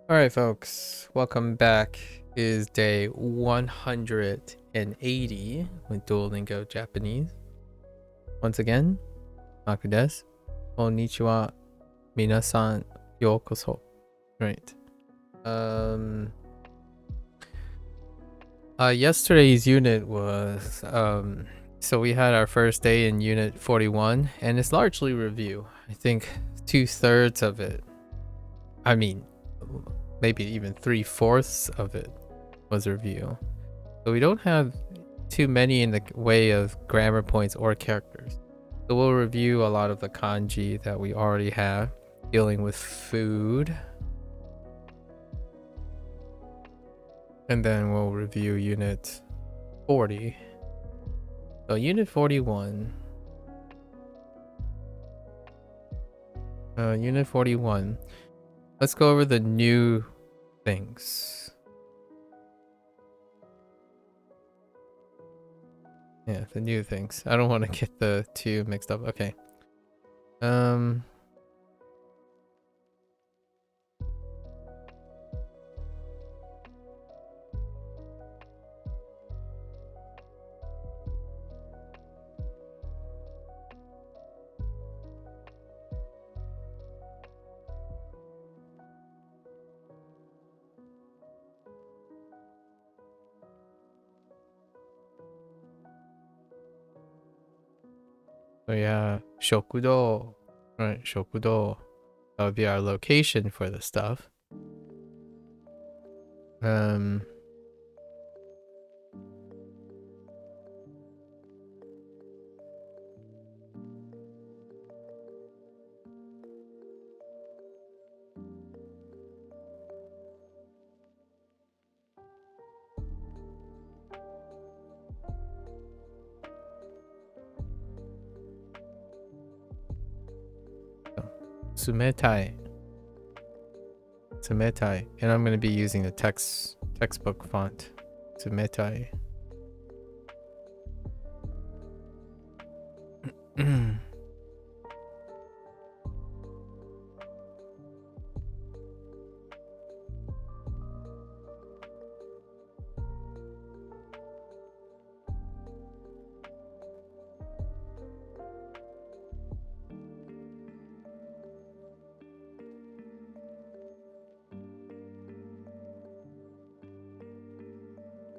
Alright folks, welcome back. It is day 180 with Duolingo Japanese. Once again, Maku desu. Konnichiwa. Minasan yokoso. Right. Yesterday's unit was so we had our first day in unit 41 and it's largely review. I think 2/3 of it. I mean, maybe even 3/4 of it was review. So we don't have too many in the way of grammar points or characters. So we'll review a lot of the kanji that we already have dealing with food. And then we'll review unit 40. So unit 41. Unit 41. Let's go over the new things. Yeah, the new things. I don't want to get the two mixed up. Okay. So yeah, shokudo. Right, shokudo. That would be our location for the stuff. Tsumetai. Tsumetai. And I'm going to be using the textbook font. Tsumetai.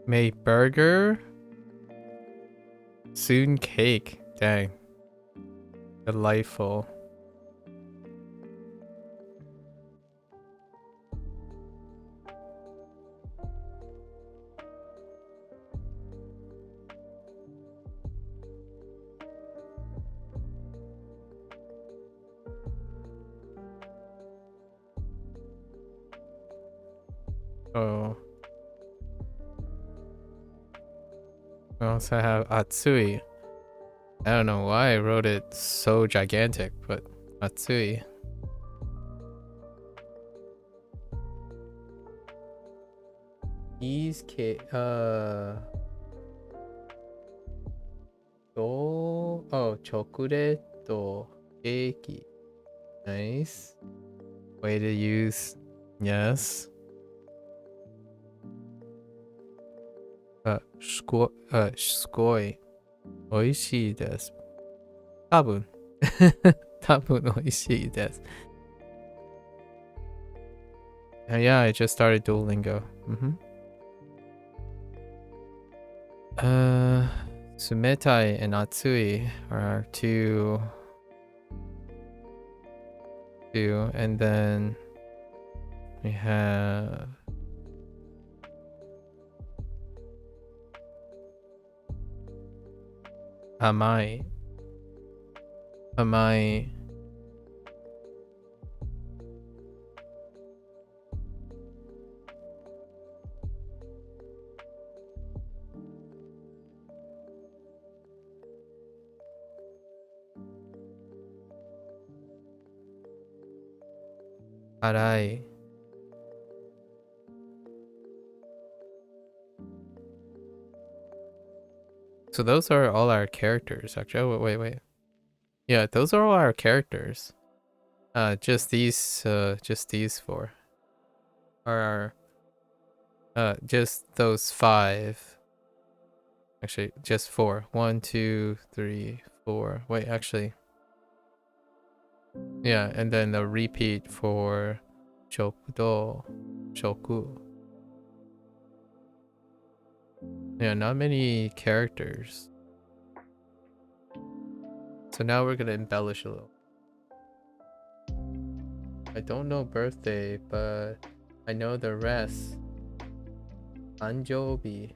Made burger. Soon cake. Dang. Delightful. Oh. We also have Atsui. I don't know why I wrote it so gigantic, but Atsui. These chocolate cake. Nice. Way to use. Yes. すごい美味しいです。多分美味しいです。Yeah, I just started Duolingo. Sumetai and Atsui are our two, and then we have Amai. Arai. So those are all our characters, actually. Oh, wait. Yeah, those are all our characters. Just these four. are just those 5. Actually, just 4. 1, 2, 3, 4. Wait, actually. Yeah, and then the repeat for shokudo, shoku. Yeah, not many characters. So now we're gonna embellish a little. I don't know birthday, but I know the rest. Anjobi.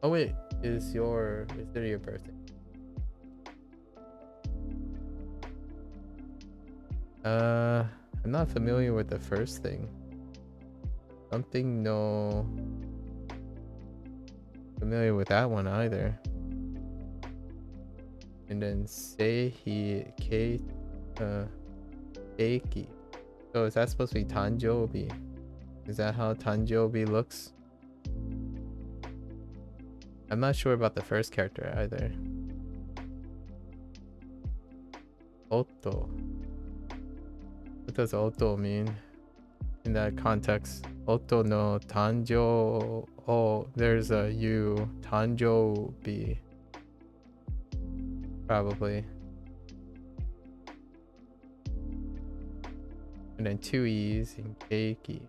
Oh wait, is it your birthday? I'm not familiar with the first thing. Something no familiar with that one either. And then Seihi Keiki. So is that supposed to be Tanjobi? Is that how Tanjobi looks? I'm not sure about the first character either. Otto. What does Otto mean in that context? Otto no Tanjo. Oh, there's a U. Tanjobi. Probably. And then 2 E's in Keiki.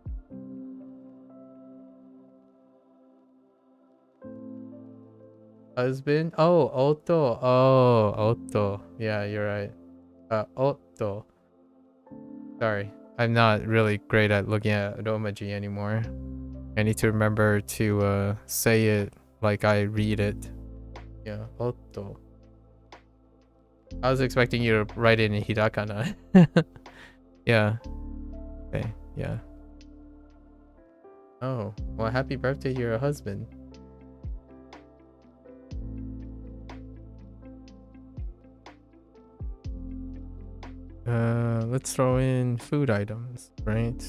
Husband? Oh, Otto. Oh, Otto. Yeah, you're right. Otto. Sorry. I'm not really great at looking at Romaji anymore. I need to remember to say it like I read it. Yeah, Otto. I was expecting you to write it in Hirakana. Yeah. Okay, yeah. Oh, well, happy birthday to your husband. Let's throw in food items, right?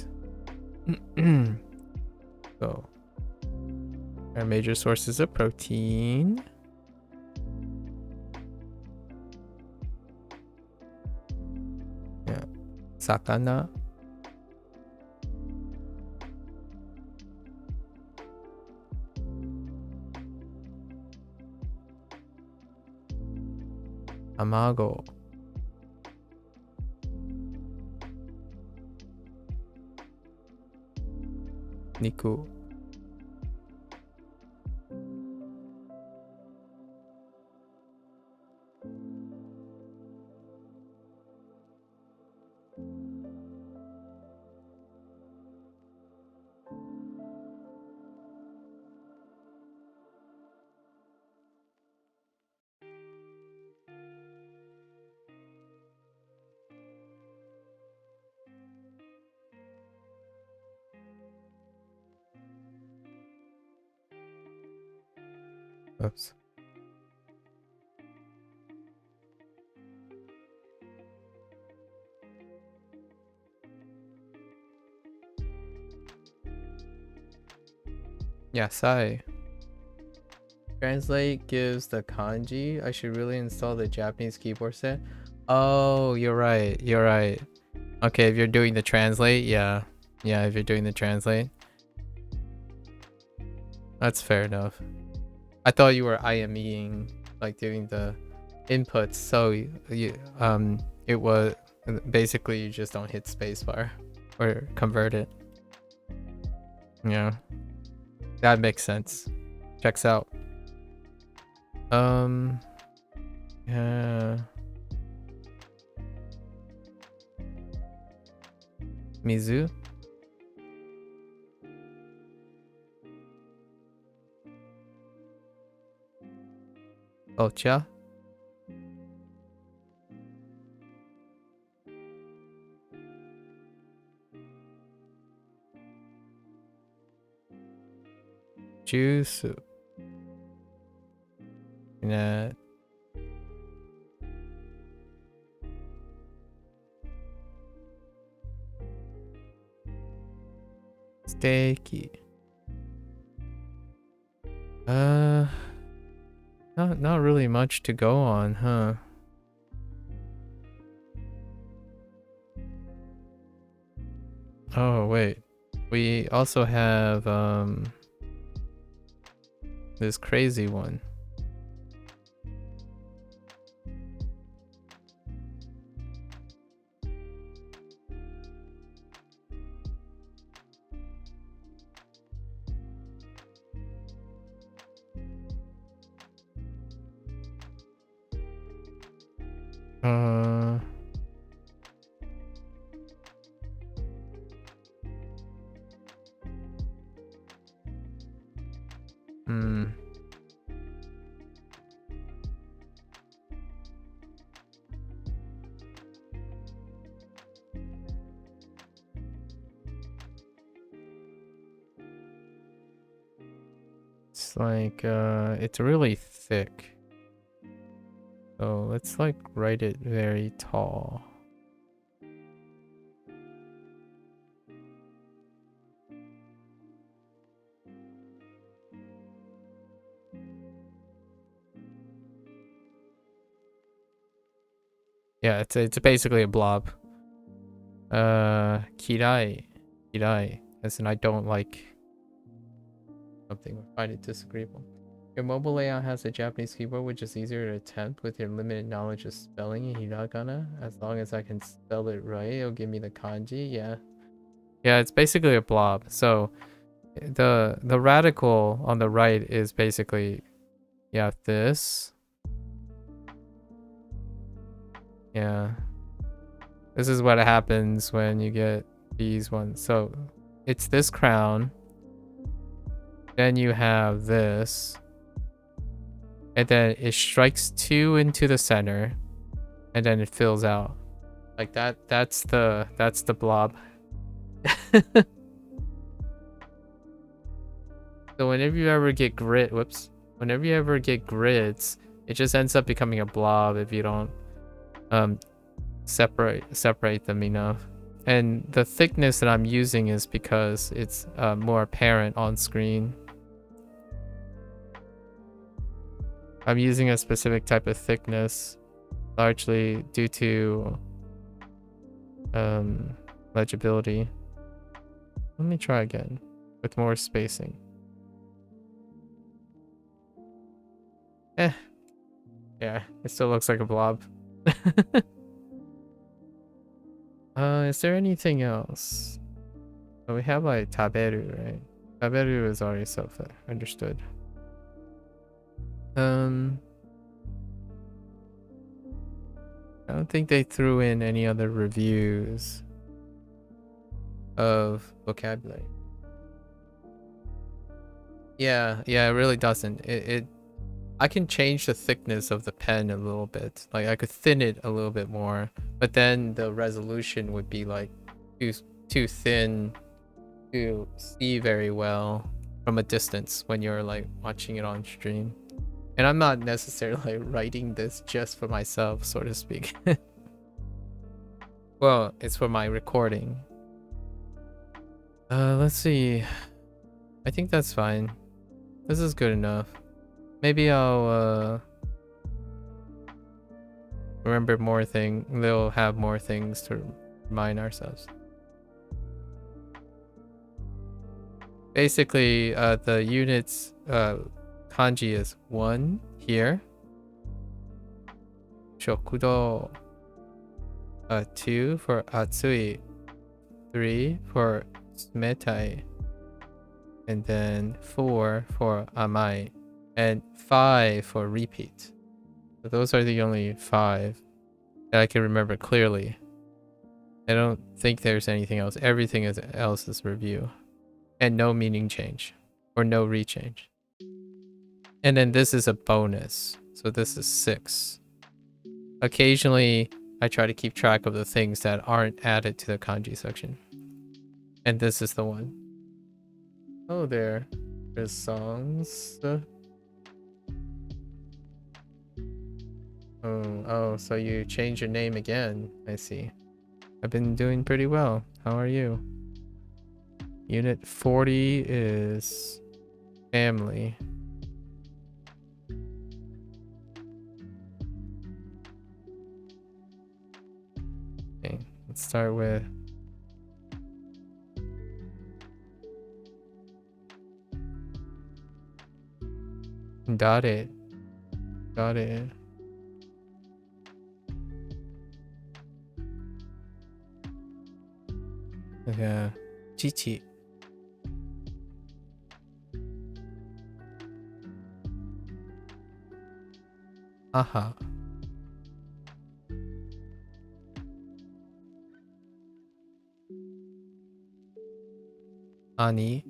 So, our major sources of protein. Yeah, sakana. Tamago. Niku. Oops. Yasai. Translate gives the kanji. I should really install the Japanese keyboard set. Oh, you're right. You're right. Okay, if you're doing the translate, yeah. Yeah, if you're doing the translate. That's fair enough. I thought you were IMEing, like doing the inputs. So it was basically you just don't hit spacebar or convert it. Yeah, that makes sense. Checks out. Yeah. Mizu. Ocha. Juice. Net. Steaky. Not really much to go on, huh? Oh wait. We also have this crazy one. Uh, hmm. It's like it's really thick. So let's like write it very tall. Yeah, it's basically a blob. Kirai. Kirai. As in I don't like something or find it disagreeable. Your mobile layout has a Japanese keyboard, which is easier to attempt with your limited knowledge of spelling in hiragana. As long as I can spell it right, it'll give me the kanji. Yeah. Yeah, it's basically a blob. So the radical on the right is basically this. Yeah. This is what happens when you get these ones. So it's this crown. Then you have this. And then it strikes 2 into the center. And then it fills out. Like that's the blob. So whenever you ever get whenever you ever get grids, it just ends up becoming a blob if you don't separate them enough. And the thickness that I'm using is because it's more apparent on screen. I'm using a specific type of thickness, largely due to legibility. Let me try again with more spacing. Yeah, it still looks like a blob. Is there anything else? So we have like taberu, right? Taberu is already understood. I don't think they threw in any other reviews of vocabulary. Yeah, it really doesn't. I can change the thickness of the pen a little bit. Like I could thin it a little bit more, but then the resolution would be like too thin to see very well from a distance when you're like watching it on stream. And I'm not necessarily writing this just for myself, so to speak. Well, it's for my recording. Let's see. I think that's fine. This is good enough. Maybe I'll remember more things. They'll have more things to remind ourselves. Basically, the units kanji is 1 here. Shokudo. 2 for atsui. 3 for tsumetai. And then 4 for amai. And 5 for repeat. So those are the only 5 that I can remember clearly. I don't think there's anything else. Everything else is review. And no meaning change. Or no rechange. And then this is a bonus. So this is 6. Occasionally, I try to keep track of the things that aren't added to the kanji section. And this is the one. Oh, there's songs. Oh, so you changed your name again. I see. I've been doing pretty well. How are you? Unit 40 is family. Okay, let's start with Got it. Got it. Yeah. Chichi. Haha. Ani.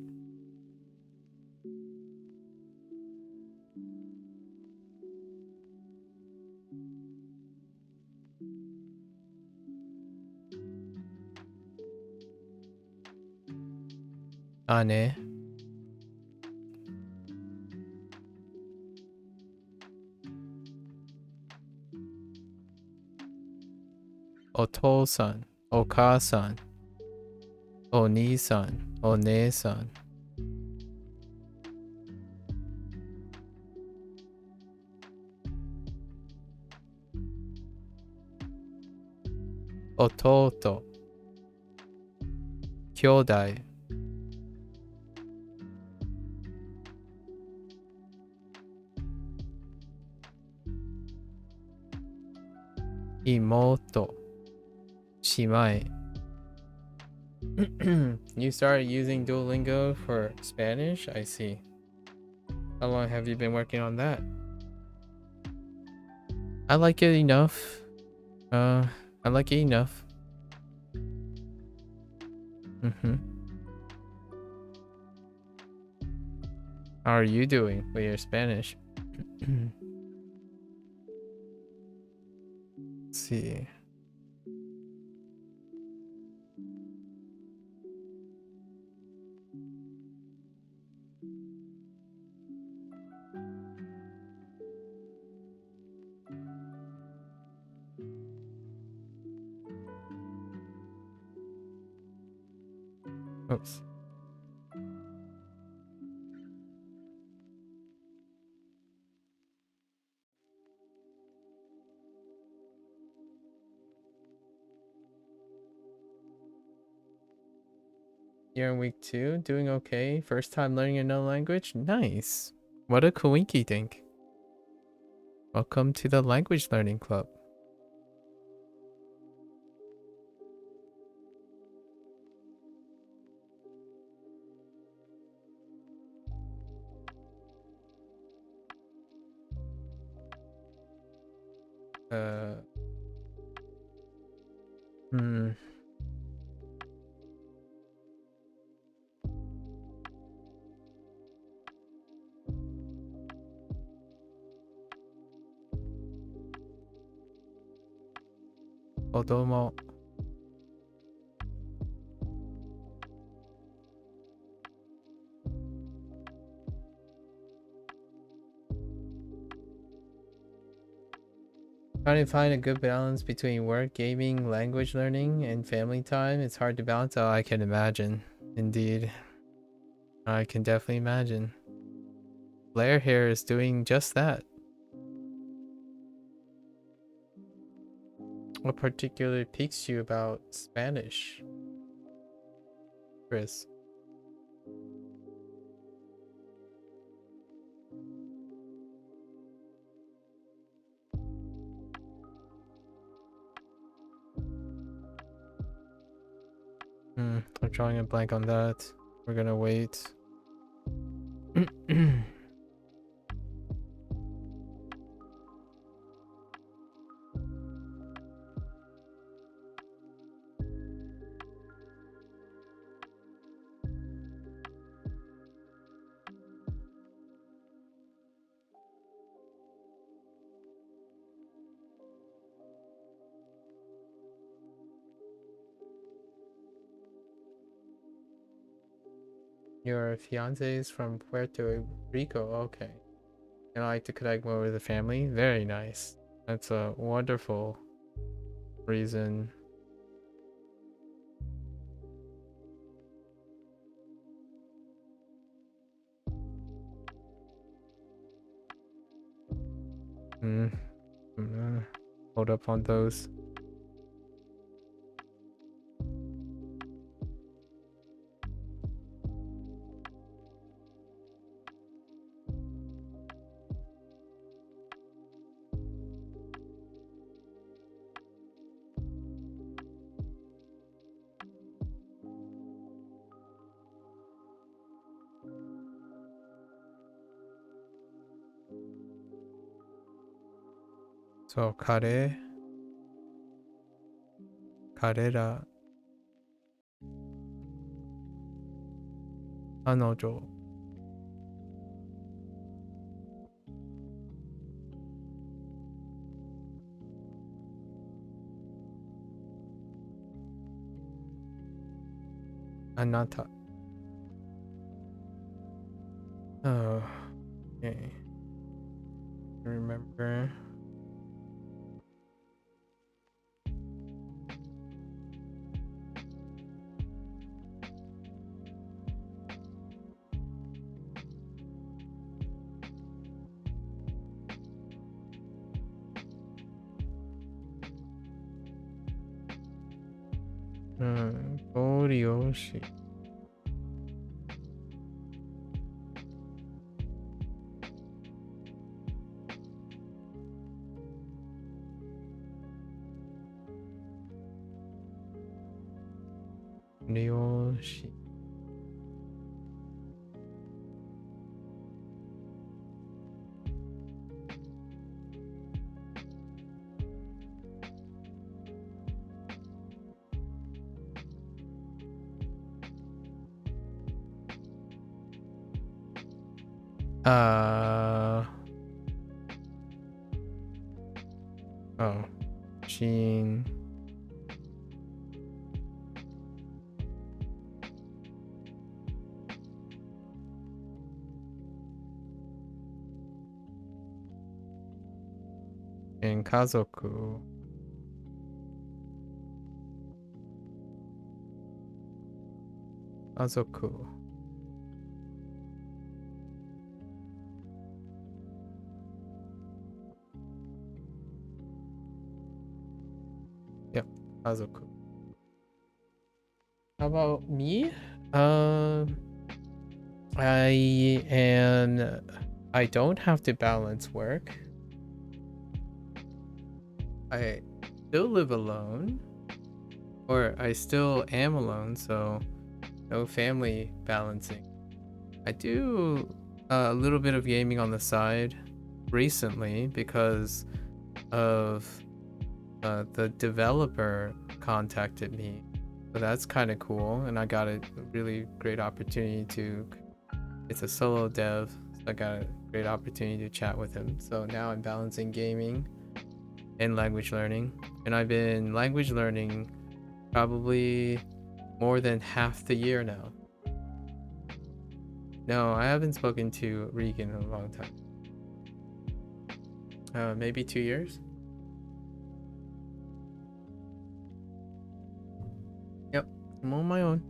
Ane. Oto-san. Oka-san. Oni-san. One-san. Ototo. Kyodai. Imoto. Shimae. You started using Duolingo for Spanish? I see. How long have you been working on that? I like it enough. I like it enough. How are you doing with your Spanish? Let's see. Oops. You're in week 2, doing okay. First time learning another language? Nice. What a coinky think. Welcome to the language learning club. Hmm. Odomo. Trying to find a good balance between work, gaming, language learning, and family time. It's hard to balance. Oh, I can imagine. Indeed. I can definitely imagine. Blair here is doing just that. What particularly piques you about Spanish, Chris? I'm drawing a blank on that. We're gonna wait. Your fiance is from Puerto Rico. Okay. And I like to connect more with the family. Very nice. That's a wonderful reason. Hold up on those. So,彼ら、彼女、あなた。Oh, okay. Remember. Hmm, ご利用し。利用し。Oh, 新。家族。家族。Yep, 家族。How about me? I don't have to balance work. I still live alone, or I still am alone, so no family balancing. I do a little bit of gaming on the side recently because of the developer contacted me. So that's kind of cool, and I got a really great opportunity to. It's a solo dev, so I got a great opportunity to chat with him. So now I'm balancing gaming and language learning, and I've been language learning probably more than half the year now. No, I haven't spoken to Regan in a long time. Maybe 2 years. Yep, I'm on my own.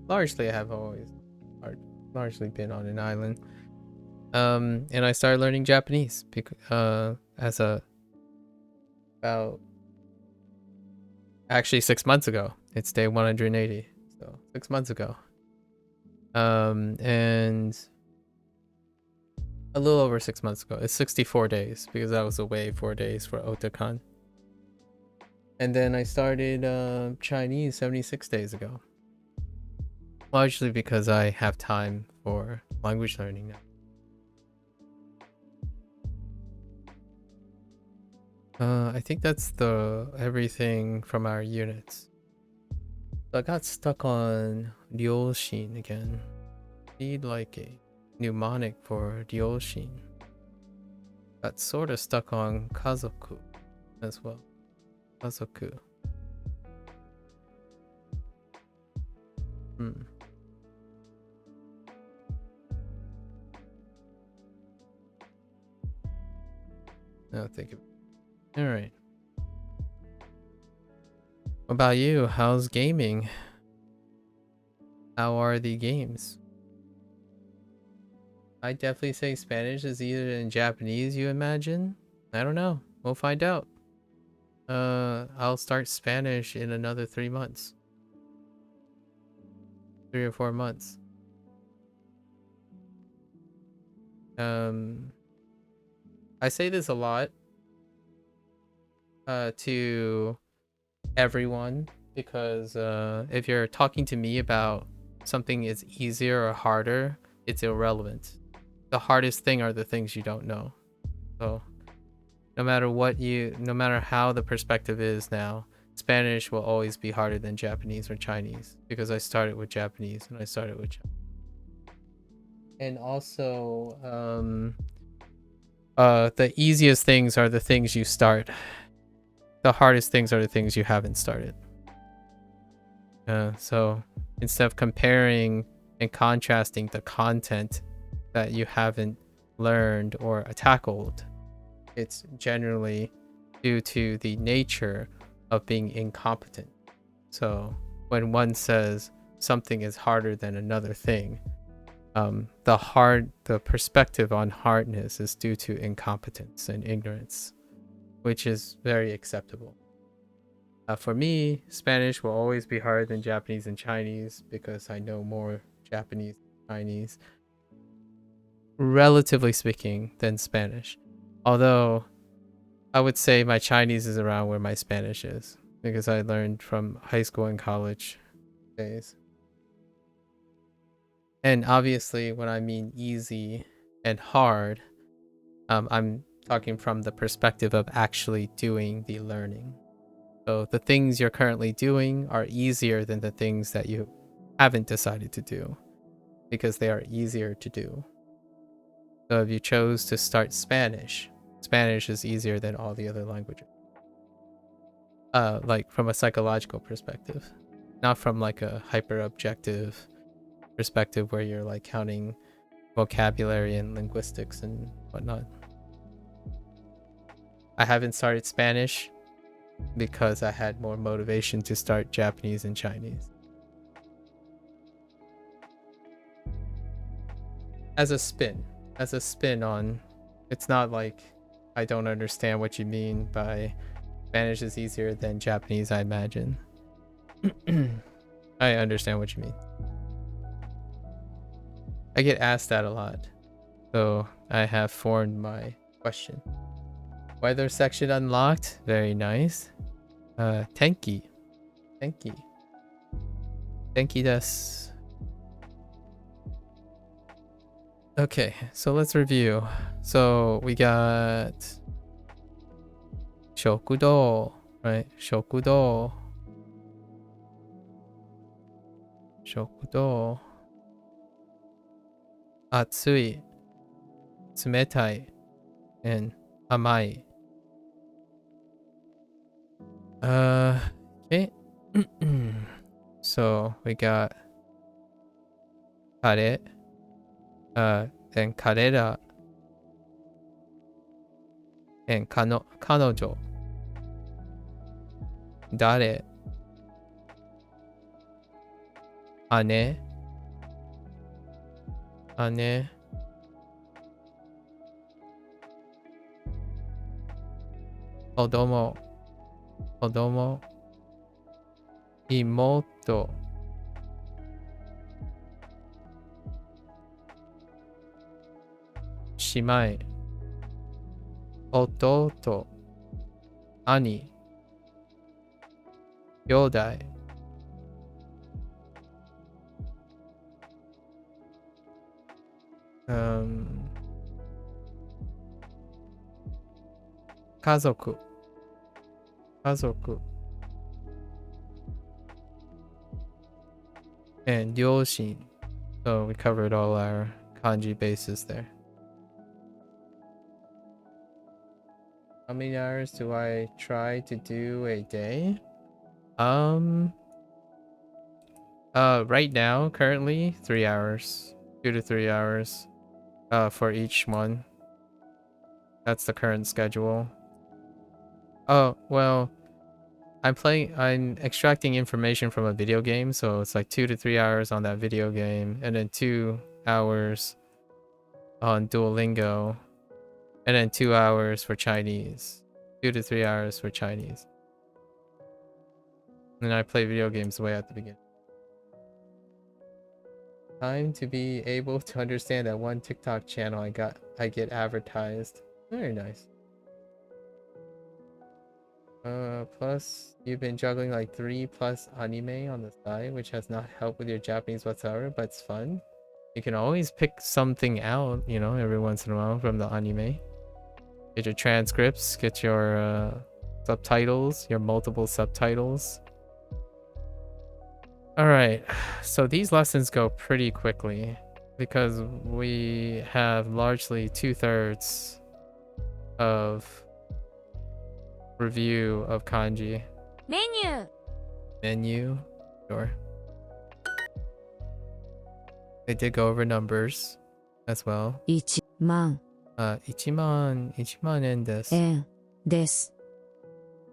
Largely, I have always largely been on an island. And I started learning Japanese as about actually 6 months ago. It's day 180, so 6 months ago. And a little over 6 months ago. It's 64 days because I was away 4 days for Otakon. And then I started Chinese 76 days ago. Largely because I have time for language learning now. I think that's everything from our units. So I got stuck on Ryoshin again. Need like a mnemonic for Ryoshin. Got sort of stuck on Kazoku as well. Kazoku. No, think of it. All right. What about you? How's gaming? How are the games? I definitely say Spanish is easier than Japanese, you imagine? I don't know. We'll find out. I'll start Spanish in another 3 months. 3 or 4 months. I say this a lot to everyone because if you're talking to me about something is easier or harder, it's irrelevant. The hardest thing are the things you don't know. So no matter how the perspective is now, Spanish will always be harder than Japanese or Chinese because I started with Japanese and I started with Chinese. And also, the easiest things are the things you start. The hardest things are the things you haven't started. So instead of comparing and contrasting the content that you haven't learned or tackled, it's generally due to the nature of being incompetent. So when one says something is harder than another thing, the perspective on hardness is due to incompetence and ignorance, which is very acceptable. For me, Spanish will always be harder than Japanese and Chinese because I know more Japanese and Chinese, relatively speaking, than Spanish. Although I would say my Chinese is around where my Spanish is because I learned from high school and college days. And obviously, when I mean easy and hard, I'm talking from the perspective of actually doing the learning. So the things you're currently doing are easier than the things that you haven't decided to do because they are easier to do. So if you chose to start Spanish, Spanish is easier than all the other languages. Like from a psychological perspective, not from like a hyper objective perspective where you're like counting vocabulary and linguistics and whatnot. I haven't started Spanish because I had more motivation to start Japanese and Chinese. As a spin on, it's not like I don't understand what you mean by Spanish is easier than Japanese, I imagine. I understand what you mean. I get asked that a lot, so I have formed my question. Weather section unlocked. Very nice. Tenki. Tenki desu. Okay, so let's review. So we got shokudo, right? Shokudo. Atsui, tsumetai, and amai. Okay. So we got kare, then karera, and kanojo, dare, ane, kodomo, imoto, shimai, ototo, ani, yodai. Kazoku, and ryoshin. So we covered all our kanji bases there. How many hours do I try to do a day? Right now, currently, 3 hours. 2 to 3 hours. For each one. That's the current schedule. Oh, well, I'm extracting information from a video game, so it's like 2 to 3 hours on that video game, and then 2 hours on Duolingo, and then 2 hours for Chinese. 2 to 3 hours for Chinese. And I play video games way at the beginning. Time to be able to understand that one TikTok channel I get advertised. Very nice. Plus you've been juggling like 3+ anime on the side, which has not helped with your Japanese whatsoever, but it's fun. You can always pick something out, you know, every once in a while from the anime. Get your transcripts, get your subtitles, your multiple subtitles. All right, so these lessons go pretty quickly because we have largely 2/3 of review of kanji. Menu, sure. They did go over numbers as well. 1万 1万円です。円です。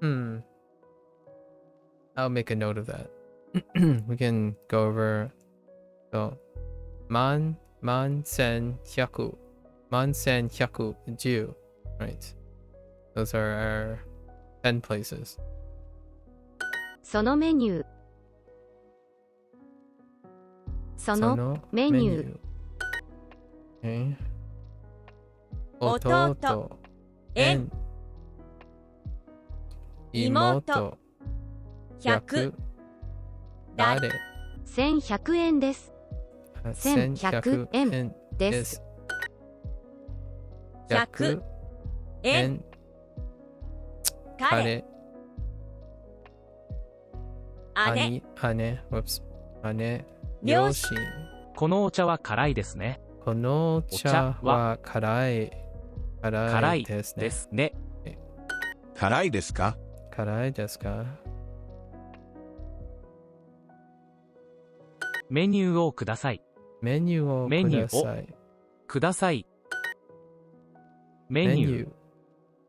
I'll make a note of that. We can go over. So, 11,100. 11,110. Right. Those are our 10 places. そのメニュー。そのメニュー。Okay. 弟、円、妹、100、誰、1100円です。1100円です。100円、彼、姉、両親。このお茶は辛いですね。このお茶は辛いですね。辛いですか？辛いですか？メニューをください。メニューをください。メニュー。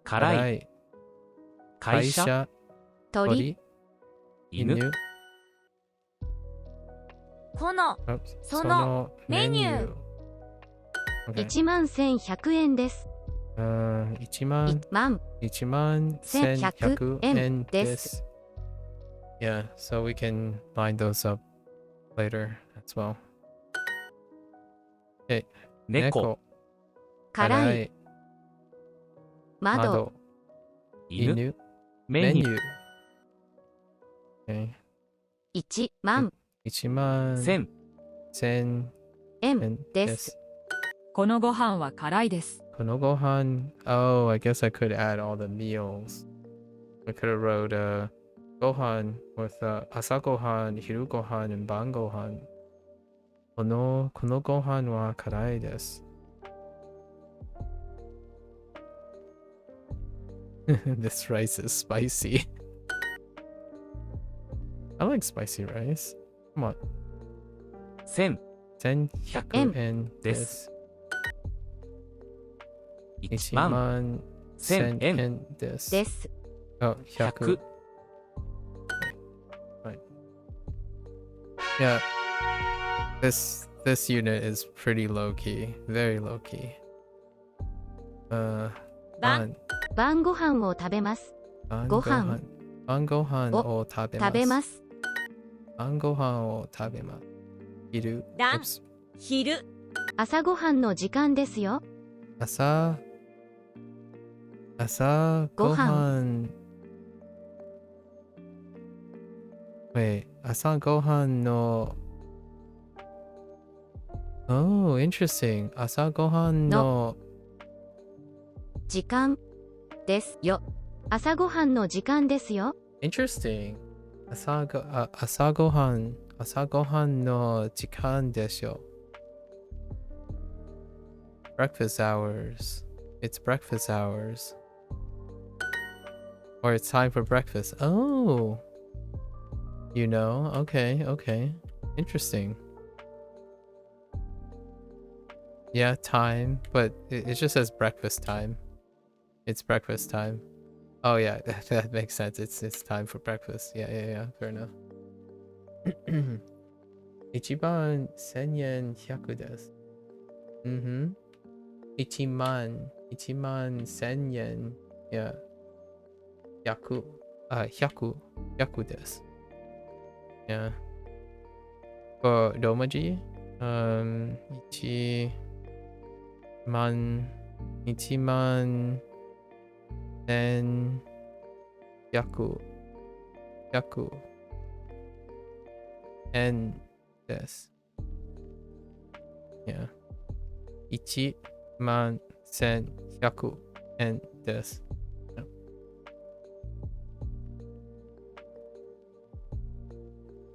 辛い。会社。鳥。犬。そのメニュー。11,100円です。11,100円です。Yeah, so we can line those up later as well. Okay. 猫。辛い。窓。犬。メニュー。Okay. 1万。10,000円です。このご飯は辛いです。このご飯 Oh, I guess I could add all the meals. I could have wrote gohan with asa gohan, hiru gohan, and ban gohan. このご飯は辛いです。This rice is spicy. I like spicy rice. Come on. 1100円です。11,000円です。Oh, 100. Right. Yeah. This unit is pretty low key. Very low key. 晩ご飯を食べます。晩ご飯を食べます。晩ご飯を食べます。昼。朝ごはんの時間ですよ。朝ごはん。Wait, 朝ごはんの。Oh, interesting. 朝ごはんの時間ですよ。朝ごはんの時間ですよ。Interesting. 朝ごはんの時間ですよ。Breakfast hours. It's breakfast hours. Or it's time for breakfast. Oh. You know? Okay. Interesting. Yeah, time. But it just says breakfast time. It's breakfast time. Oh yeah, that makes sense. It's time for breakfast. Yeah. Fair enough. 11,100です。11,000円。Yeah. 100です。Yeah. ローマ字1万1100円です。Yeah. 11,100 and this.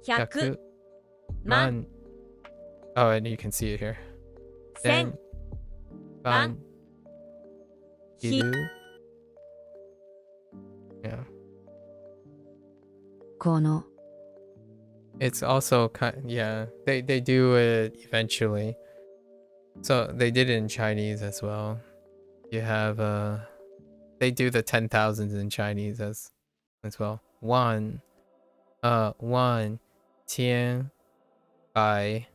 Yep. 100 man. Oh, and you can see it here. 1000 ban, Hi- hiru. Yeah. この It's also yeah, they do it eventually. So they did it in Chinese as well. You have they do the 10,000s in Chinese as well. 1 1千百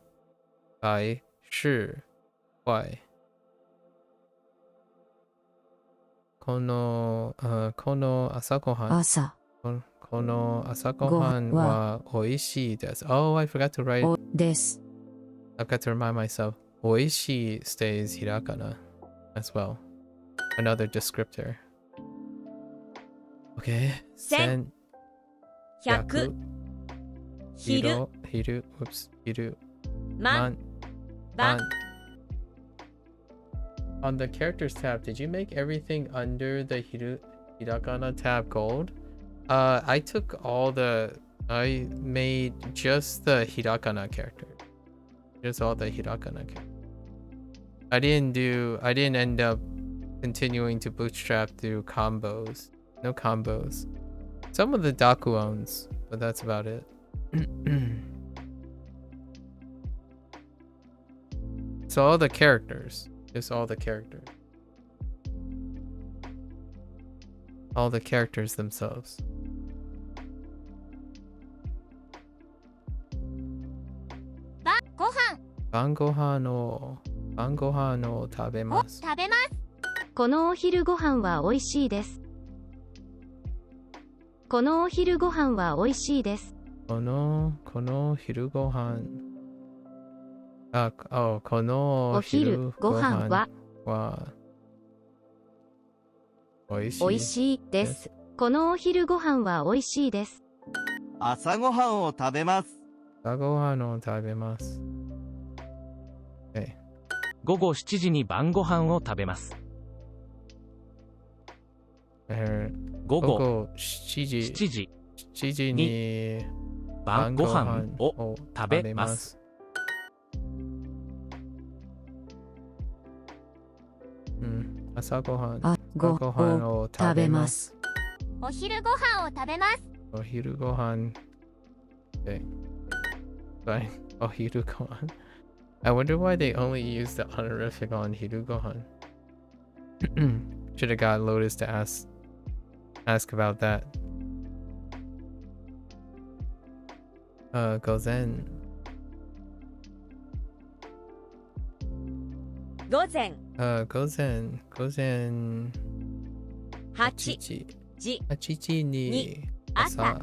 百十块この朝ごはん朝この朝ごはんは美味しいです。Oh, I forgot to write. です I've got to remind myself. 美味しい stays hirakana as well. Another descriptor. Okay. 千100昼Whoops. 昼万番 On the characters tab, did you make everything under the hiragana tab gold? I made just the hiragana character. Just all the hiragana character. I didn't end up continuing to bootstrap through combos. No combos. Some of the dakuons, but that's about it. So all the characters. Just all the characters. All the characters themselves. ご飯晩ご飯を食べます。食べますこのお昼ご飯は美味しいですこのお昼ご飯は美味しいですこの昼ご飯このお昼ご飯は美味しい美味しいですこのお昼ご飯は美味しいです朝ごはんを食べます。朝ごはんを食べます。午後7時に晩ご飯を食べます。午後7時に晩ご飯を食べます。朝ごはんを食べます。お昼ご飯を食べます。お昼ご飯。Fine. お昼ご飯。I wonder why they only use the honorific on hirugohan. Should have got Lotus to ask about that. Gozen. 午前午前8 時8時に朝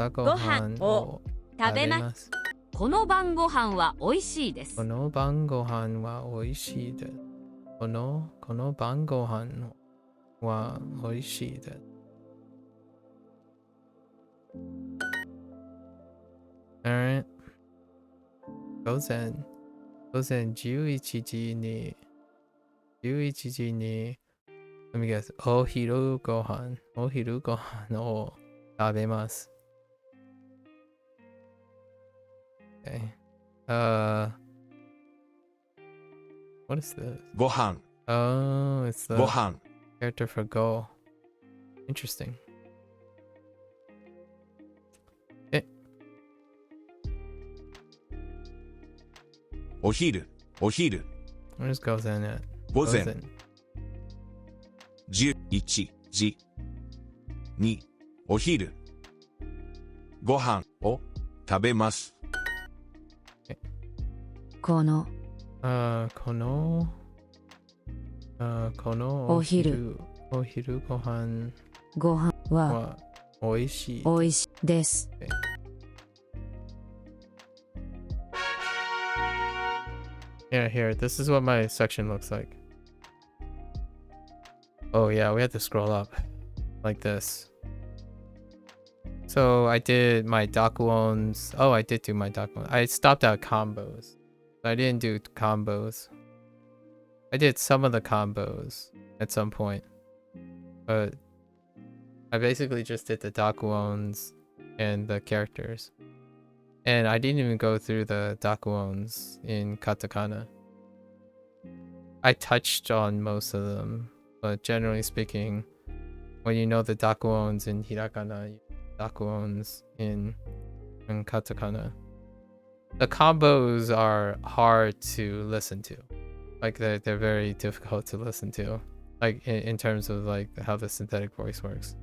ごごはん飯をを食べま食べます。この晩ご飯は美味しいですこの晩ご飯は美味しいです。この晩ご飯は美味しいです。Alright. 午前11時に Let me guess. お昼ご飯を食べます。Okay. What is this? ご飯 Oh, it's the ご飯 character for go. Interesting. お昼 Where does Gozen at? 午前 Gozen. 11時にお昼ご飯を食べます。このこのお昼ご飯ご飯はは美味しい。美味しいです Yeah, here. This is what my section looks like. Oh yeah, we have to scroll up like this. So I did my Dakuons. Oh, I did do my Dakuons. I stopped at combos. I didn't do combos. I did some of the combos at some point. but I basically just did the dakuons and the characters. And I didn't even go through the dakuons in katakana. I touched on most of them, but generally speaking, when you know the dakuons in hirakana, you know dakuons in katakana. The combos are hard to listen to. Like they're very difficult to listen to. Like in terms of like how the synthetic voice works.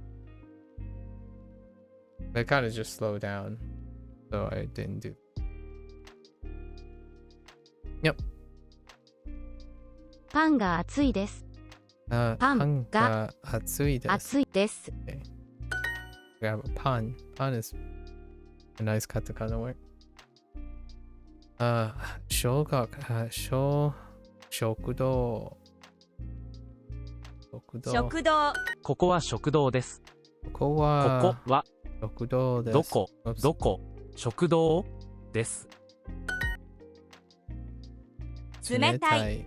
They kind of just slow down. So I didn't do. Yep. パンが熱いです。パンが熱いです。熱いです。Okay. We have a pan. Pan is a nice katakana word. 小学食堂。食堂。ここは食堂です。ここは食堂です。どこ食堂です。冷たい。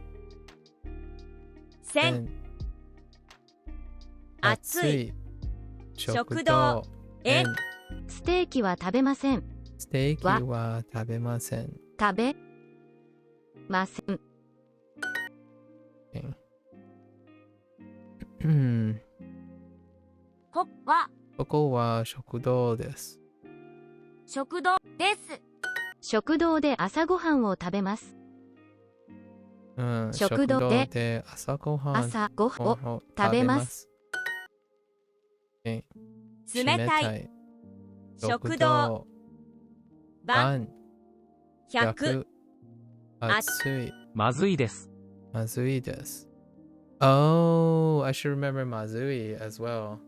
熱い。食堂。ステーキは食べません。ステーキは食べません。食べません。ここは食堂です。食堂です。食堂で朝ごはんを食べます。食堂で朝ごはんを食べます。冷たい。食堂。晩。100。熱い。まずいです。まずいです。Oh, I should remember Mazui as well.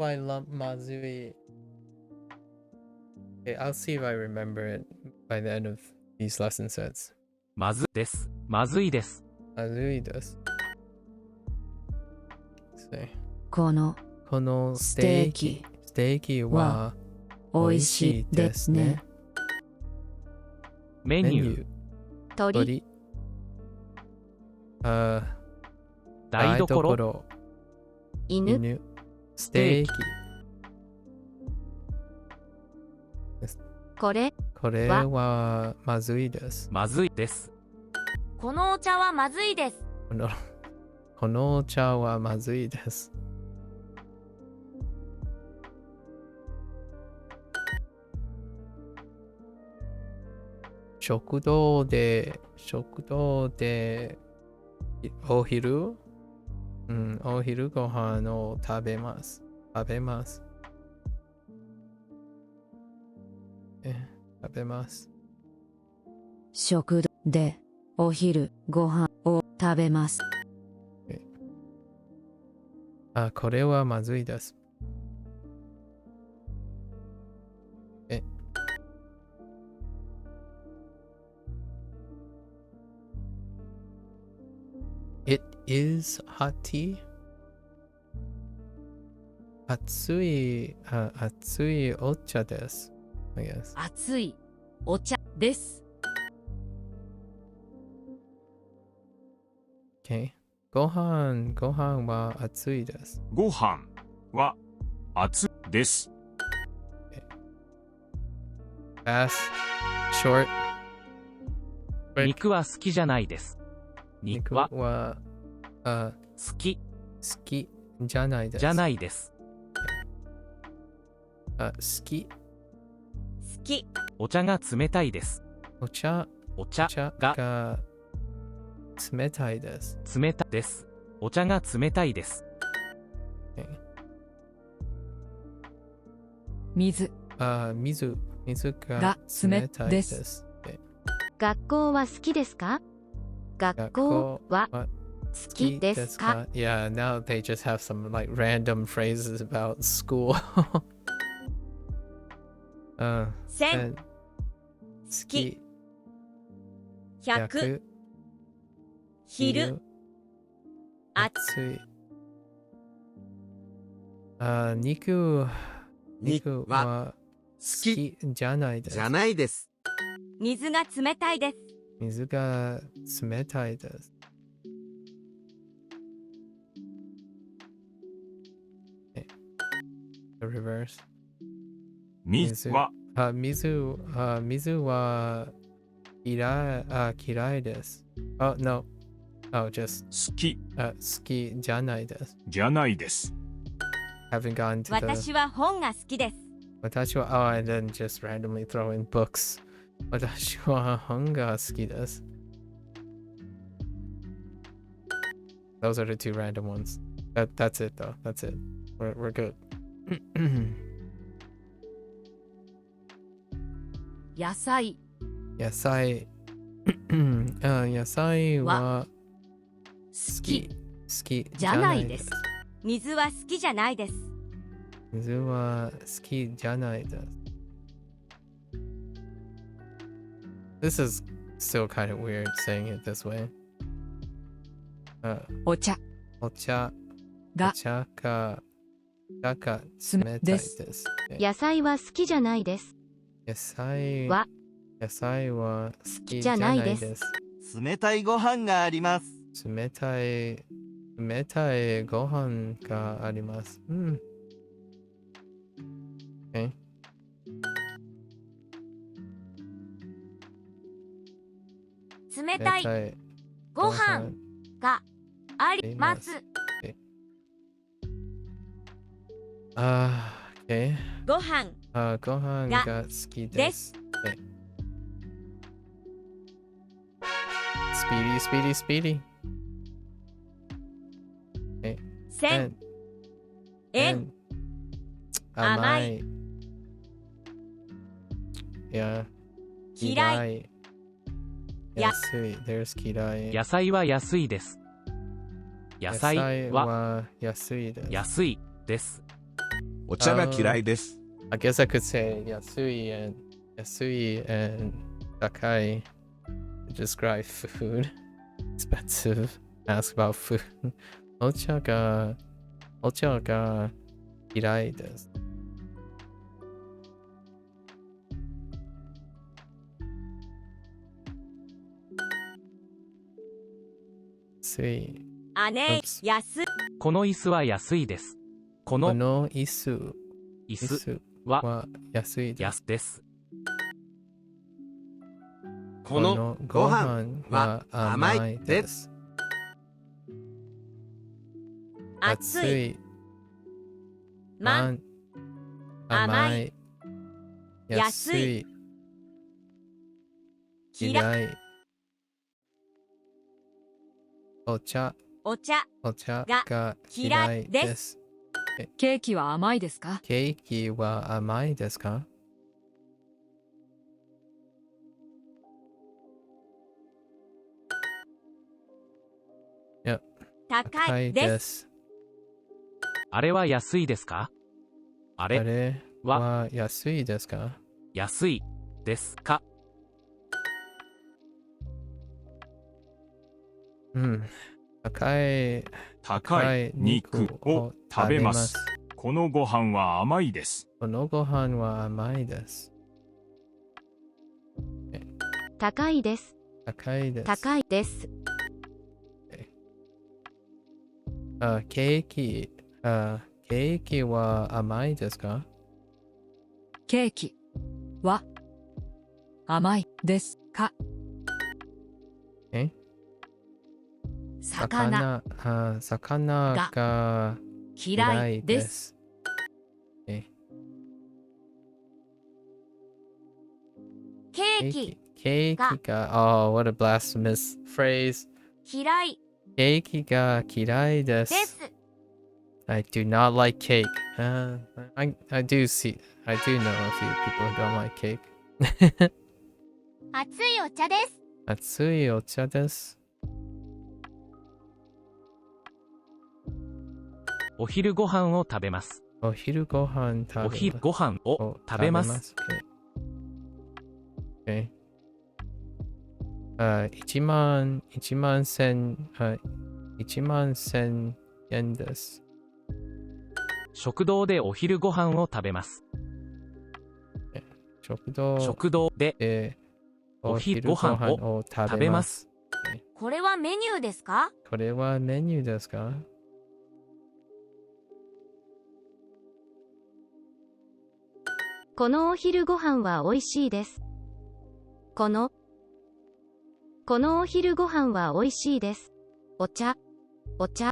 I love Mazui. Okay, I'll see if I remember it by the end of these lesson sets. まずです。まずいです。まずいです。このステーキは美味しいですね。メニュー。鳥。台所。犬。ステーキ。これはまずいです。まずいです。このお茶はまずいです。このお茶はまずいです。食堂でお昼ご飯を食べます。食べます。食堂でお昼ご飯を食べます。これはまずいです。It is hot tea? 熱いお茶です。I guess. 熱いお茶です。Okay. ご飯は熱いです。ご飯は熱いです。Fast, short. 肉は好きじゃないです。肉は好きじゃないです。じゃないです。好き。お茶が冷たいです。お茶が冷たいです。冷たいです。お茶が冷たいです。水が冷たいです。学校は好きですか？学校は好きですか？ Yeah, now they just have some like random phrases about school. 1000好き100昼熱い肉は好きじゃないです。水が冷たいです。水が冷たいです。reverse. 水は水は嫌いです。Oh, no. Oh, just 好き好きじゃないです。じゃないです。Haven't gone to the 私は本が好きです。私は oh, I didn't just randomly throw in books. 私は本が好きです。Those are the two random ones. That's it though. That's it. We're good. 野菜野菜野菜は好き好きじゃないです。水は好きじゃないです。水は好きじゃないです。This is still kind of weird saying it this way. お茶お茶がが冷たいです。野菜は好きじゃないです。野菜は好きじゃないです。冷たいご飯があります。冷たいご飯があります。Okay. 冷たいご飯があります。Okay. ご飯ご飯が好きです。Speedy. 千円甘い嫌い安い There's 嫌い野菜は安いです。野菜は安いです。安いです。お茶が嫌いです。I guess I could say 安い and 高い to describe food. Expensive. Ask about food. お茶が嫌いです。安い。安この椅子は安いです。この椅子は安いです。このご飯は甘いです。暑い甘い安い嫌いお茶が嫌いです。ケーキは甘いですか？ケーキは甘いですか？いや、高いです。あれは安いですか？あれは安いですか？安いですか？高い肉を食べます。このご飯は甘いです。このご飯は甘いです。高いです。高いです。高いです。ケーキは甘いですか？ケーキは甘いですか？魚が嫌いです。ケーキがOh, what a blasphemous phrase. 嫌いケーキが嫌いです。です。I do not like cake. I do know a few people who don't like cake. 熱いお茶です。熱いお茶です。お昼ご飯を食べます。お昼ご飯を食べます。Okay. 1万1000円です。食堂でお昼ご飯を食べます。食堂でお昼ご飯を食べます。これはメニューですか？これはメニューですか？このお昼ご飯は美味しいです。このお昼ご飯は美味しいです。お茶、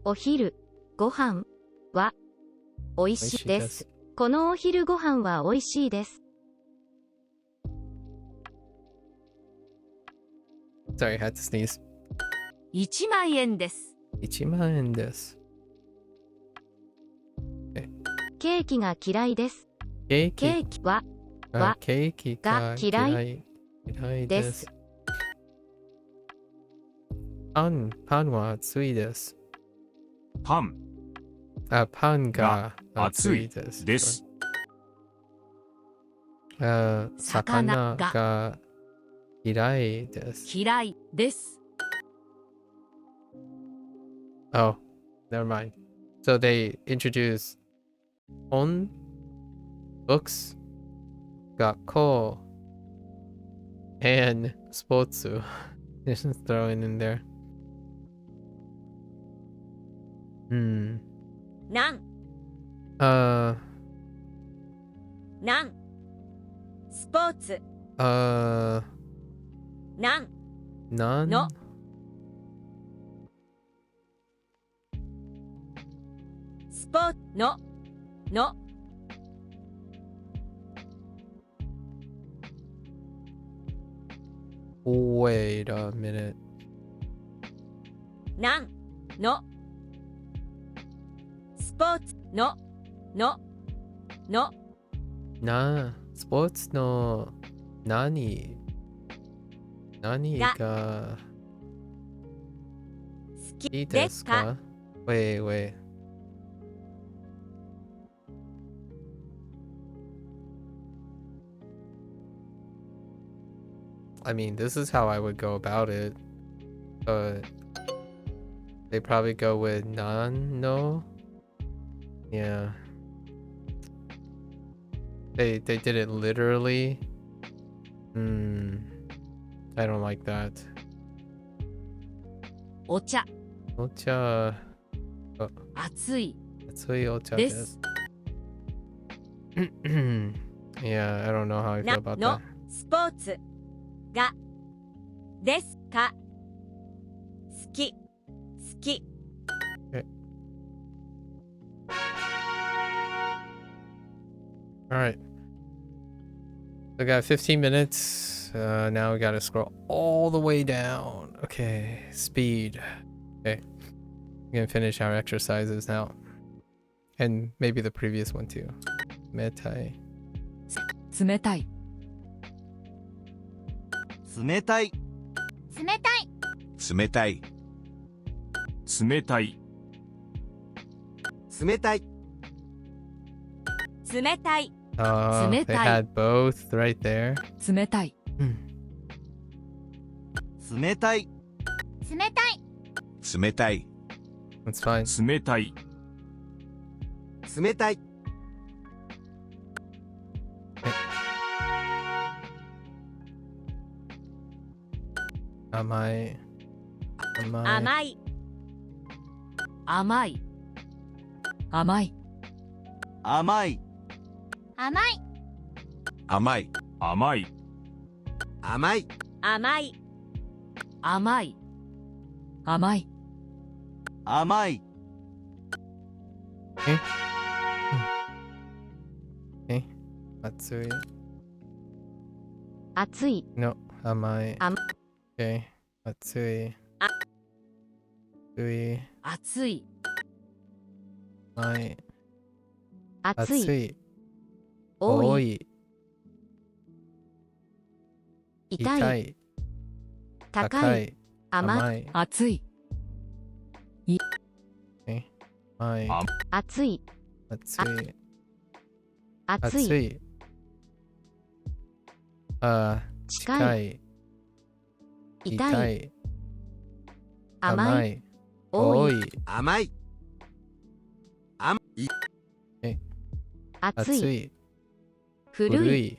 お昼、ご飯は美味しいです。このお昼ご飯は美味しいです。Sorry, I had to sneeze. 1万円です。1万円です。ケーキが嫌いです。ケーケーキはケーキが嫌いでです。パンは熱いです。パンパンが熱いです。です。魚が嫌いです。嫌いです。Oh, never mind. So they introduce 本 books, 学校 and スポーツ just throwing in there. なんスポーツなんのスポーツのWait a minute. なんのスポーツのスポーツの何が好きいいでかですすか Wait. I mean, this is how I would go about it. But they probably go with no. Yeah. They did it literally. I don't like that. お茶お茶熱い熱いお茶でですす。Yeah, I don't know how I feel about の that. スポーツがですか好き All right. We got 15 minutes. Now we gotta scroll all the way down. Okay, speed. Okay, we're gonna finish our exercises now, and maybe the previous one too. Metai. 冷たい冷たい冷たい冷たい冷たい冷たい冷たい Oh, they had both right there. 冷たい冷たい冷たい冷たい That's fine. 冷たい冷たい甘い甘い甘い甘い甘い甘い甘い甘い甘い甘い甘い甘い甘い熱い熱い No, 甘い甘 Okay, 熱い熱い熱い甘い熱い熱い多い多い痛い痛い高い甘い甘い熱い甘い熱い熱い熱い熱い近い痛いい甘い甘い多い多い甘い熱い熱い古い古い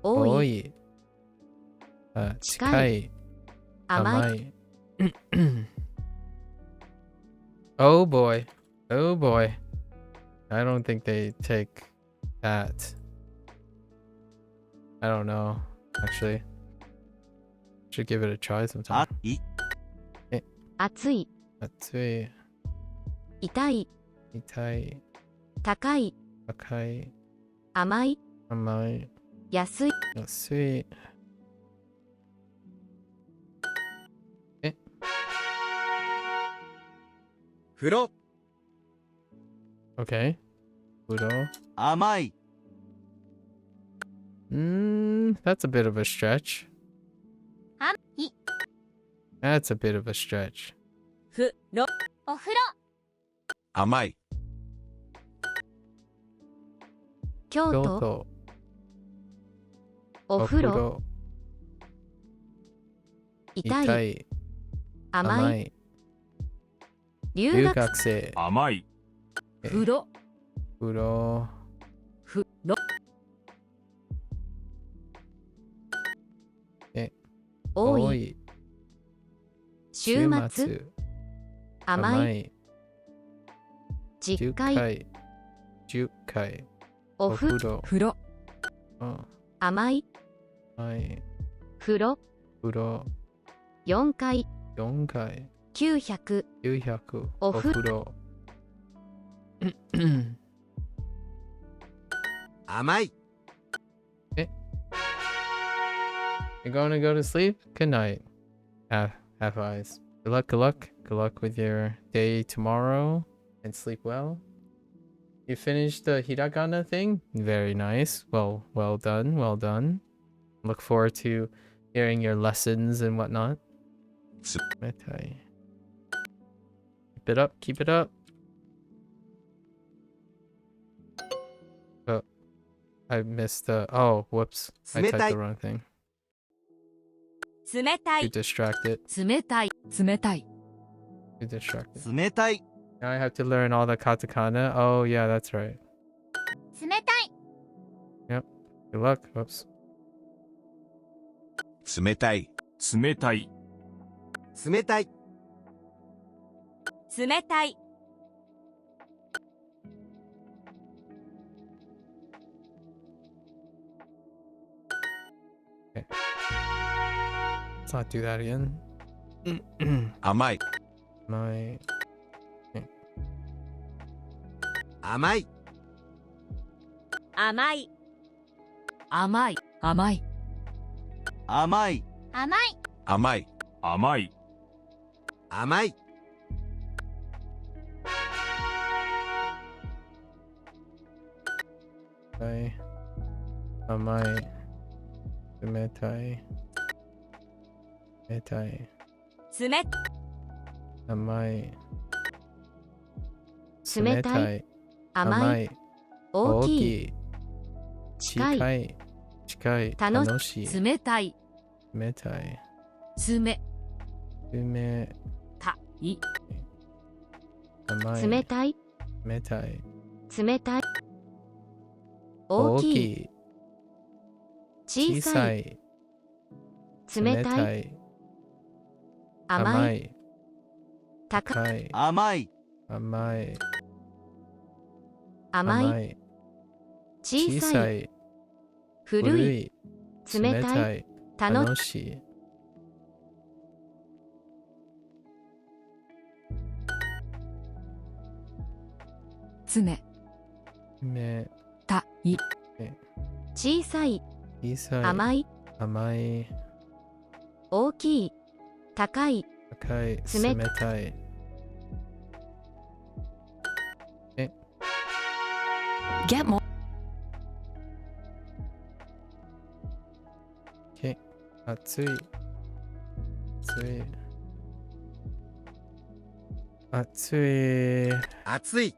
多い多い近い甘い甘いOh boy. Oh boy. I don't think they take that. I don't know. Actually, should give it a try sometime. 暑い、暑い、痛い、痛い、高い、高い、甘い、甘い、安い、安い。風呂 Okay. 風呂。甘い That's a bit of a stretch. あい That's a bit of a stretch. ふろお風呂甘い、京都、京都、お風呂、痛い、痛い、甘い、甘い、留留学、学生、甘い。風呂風呂、風呂多い、多い、週末、甘い、い、10実会、回、10回、お風呂、呂、風呂甘い、甘い、風呂、風呂、 4回、 4回、 900、 900、お風呂。甘い You're gonna go to sleep? Good night. Half eyes. Good luck, good luck. Good luck with your day tomorrow and sleep well. You finished the hiragana thing? Very nice. Well done, well done. Look forward to hearing your lessons and whatnot. Metai. Keep it up, keep it up. Oh, I missed the... Oh, whoops. I typed the wrong thing. 冷た Too い distracted. 冷たい冷たい Too distracted. 冷たい Now I have to learn all the katakana. Oh, yeah, that's right. 冷たい Good luck. Whoops. 冷たい、冷たい。冷たい冷たい Let's not do that again. 甘い、 My... 甘い甘い甘い甘い甘い甘い甘い、甘い。甘い Amai. Metai. Metai. 冷 Amai. 冷たい、甘い、大きい、近い、近い、近い、楽楽しい、冷たい冷たい、冷冷たい甘い、冷たい、冷たい、冷たい、大きい、い、小さい、い、冷たい、い、甘い、い、高い、高い、甘い甘い、甘い、い、小小さい、さい、古い、い、冷たい、楽楽しい、冷め、たい小さい、小さい、甘い、甘い、大きい、高い、高い、冷冷たい。Get more 暑い、暑い、暑い、熱い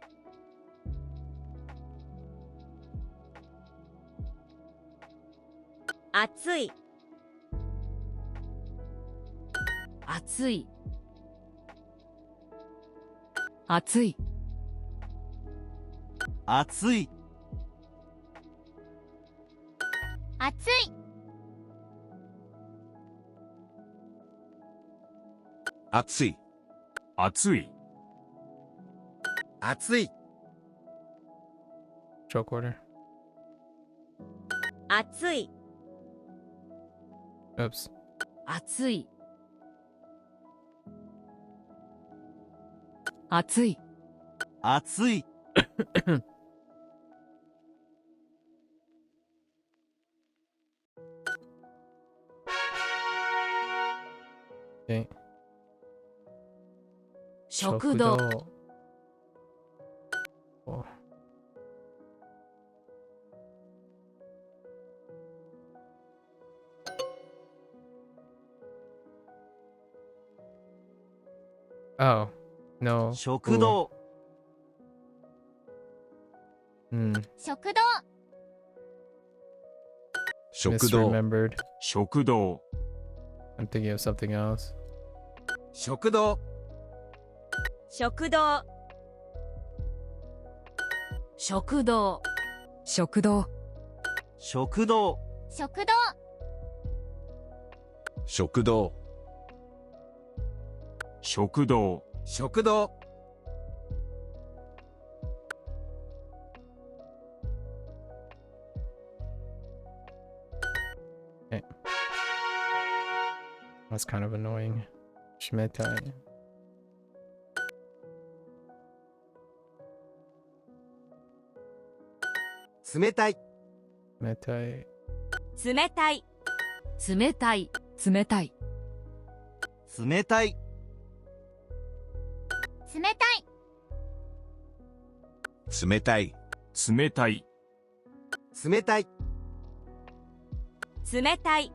熱い暑い暑い熱い熱い熱い、熱い。熱い Stroke order. 熱い Oops. 暑い暑い暑い Okay. 食堂 Oh. Oh, no. 食堂 Hmm. 食堂 食堂 Misremembered. 食堂 I'm thinking of something else. 食堂 食堂 食堂食堂食堂 食堂 食堂 食堂 食堂 That's kind of annoying. Shimetai. 冷たい Shimetai. 冷たい冷たい冷たい冷たい冷たい冷たい冷たい冷たい冷たい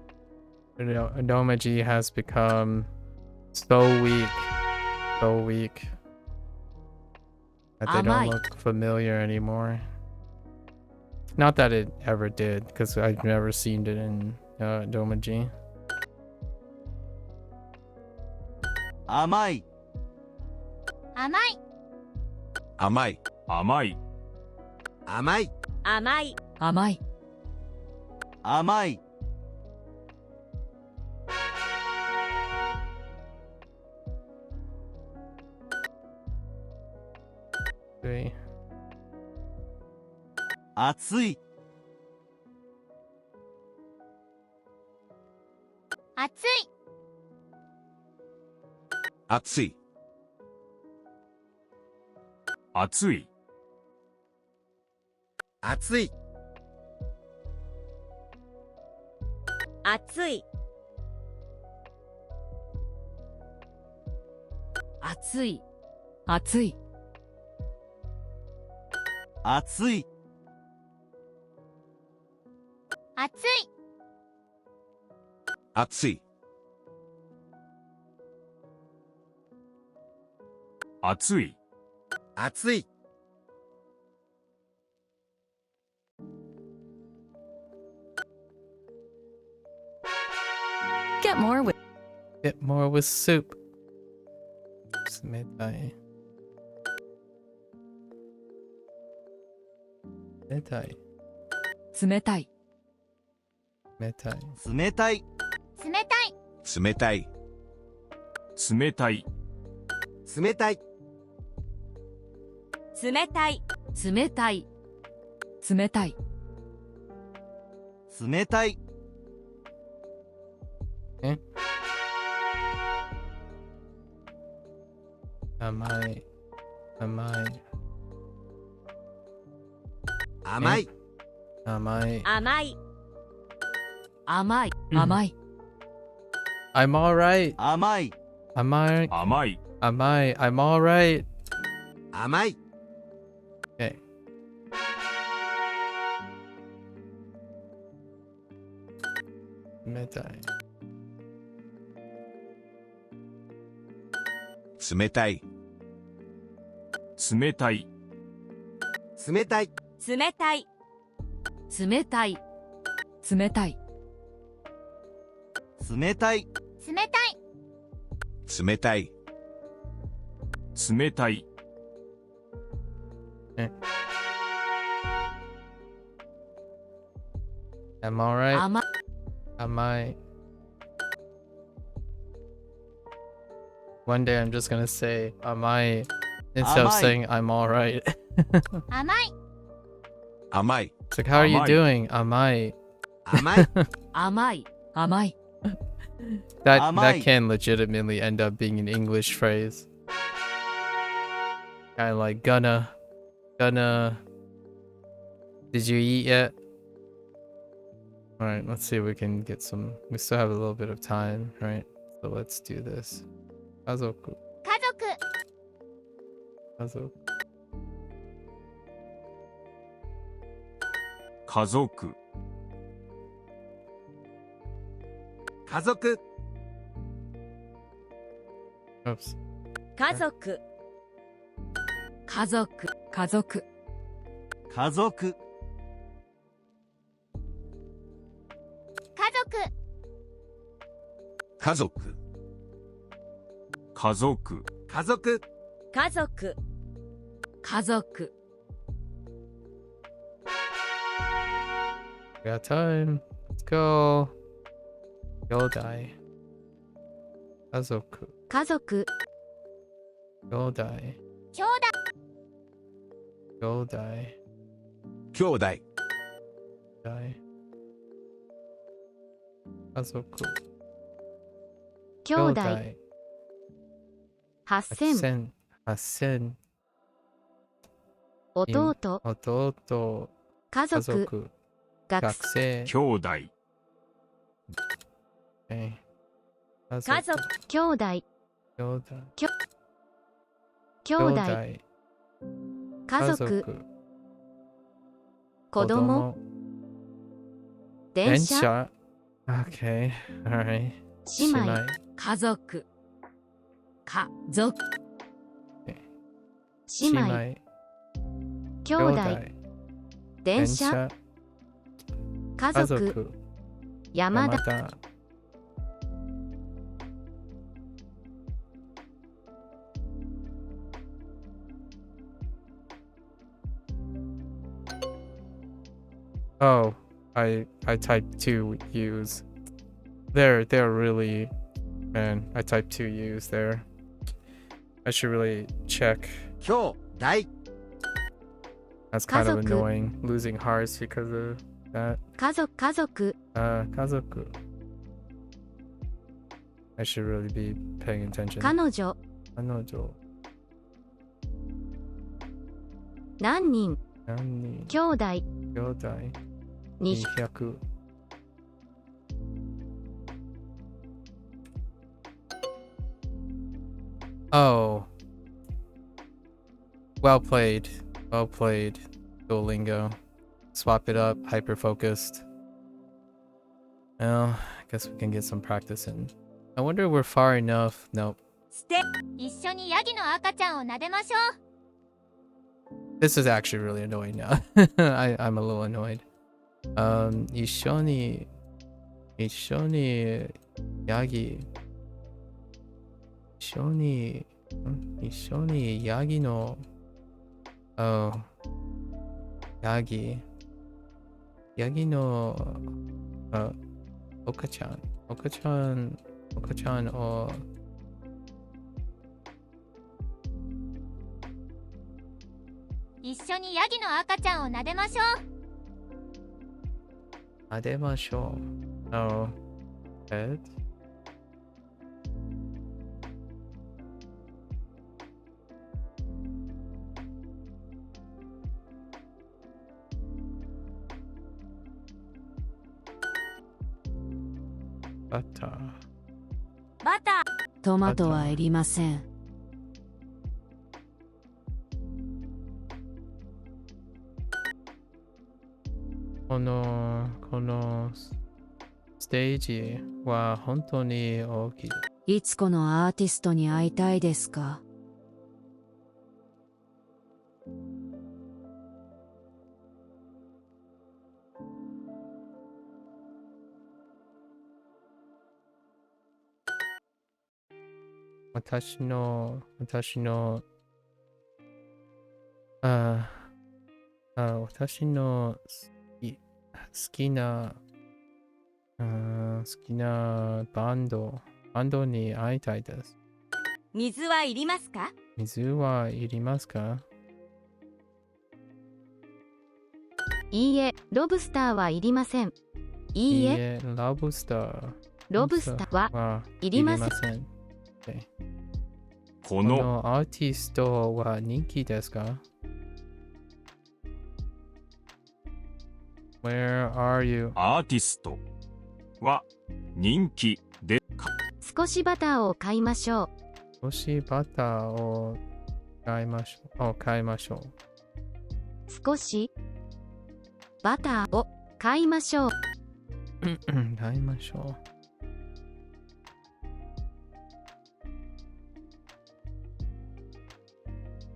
Domaji has become so weak. So weak. That they don't Amai. look familiar anymore. Not that it ever did, because I've never seen it in Domaji. 甘い甘い甘い甘い甘い甘い甘い甘い Three. 暑い熱い熱い熱い暑い熱い暑い暑い暑い熱い熱い熱い暑い Get more with Get more with soup. Shimetai. Shimetai. 冷たい Shimetai. 冷たい冷たい冷たい冷たい冷たい冷たい冷たい冷たい冷たい Amai. Amai. 甘い Amai. 甘い甘い甘い I'm alright. 甘い Amai. 甘い Amai. I'm alright. 甘い Okay. Shimetai. 冷たい冷たい冷たい冷たい冷たい冷たい冷たい冷たい冷たい冷たい I'm alright. 甘い Amai. One day I'm just gonna say amai instead of Amai. saying I'm alright. 甘い甘い It's like, how are you Amai. doing? Amai. 甘い甘い甘い That can legitimately end up being an English phrase. Kind of like gonna. Did you eat yet? All right, let's see if we can get some. We still have a little bit of time, right? So let's do this. Kazoku. 家族 Kazoku. 家族、家族、 Oops. 家族家族、家族、家族、家族家族、家族、家族、家族家族、 We got time. Let's go. Yodai. Kazoku. 家族、 Yodai. 兄弟 Yodai. 兄弟、 Dai. Kazoku. 兄弟、8000、 8000. 弟、 弟、家族、家族、学学生。兄弟、 Okay. 家族兄弟、兄弟、兄弟、家族、子供、電車、 Okay. Alright. 姉妹、家族、家族、姉妹、兄弟、電車、家家族、族、山田、田。Oh, I typed two U's. They're really, man. I typed two U's there. I should really check. 兄弟、 That's kind of 家族。 annoying, losing hearts because of that. 家族、家族、 家族. I should really be paying attention. 彼女、彼女、何人、何人、兄弟、兄弟、に、 200. Oh. Well played. Well played, Duolingo. Swap it up, hyper focused. Well, I guess we can get some practice in. I wonder if we're far enough. Nope. 捨て一緒にヤギの赤ちゃんを撫でましょう This is actually really annoying now. I'm a little annoyed. 一緒にヤギ一緒にヤギの Oh ヤギの赤ちゃんを一緒にヤギの赤ちゃんを撫でましょう撫でましょう。Oh. Pet? Butter. バタトマトはいりません。このステージは本当に大きい。いつこのアーティストに会いたいですか？私の私の好きなバンドに会いたいです。水はいりますか水はいりますか？いいえ、ロブスターはいりません。いいえ、ロブスター。ロブスターはいりません。Okay. このこのアーティストは人気ですか？ Where are you? アーティストは人気で少しバターを買いましょう。少しバターを買いましょう。買いましょう。少しバターを買いましょう。買いましょ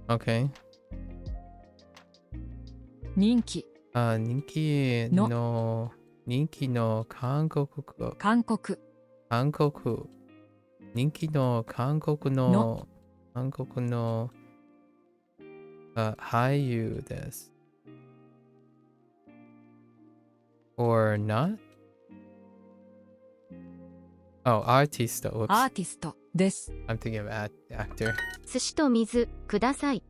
う。OK。人気人気の韓国語。韓国人気の韓国の俳優です。or not? Oh, artist. Whoops. アーティストです。 I'm thinking of actor. 寿司と水ください。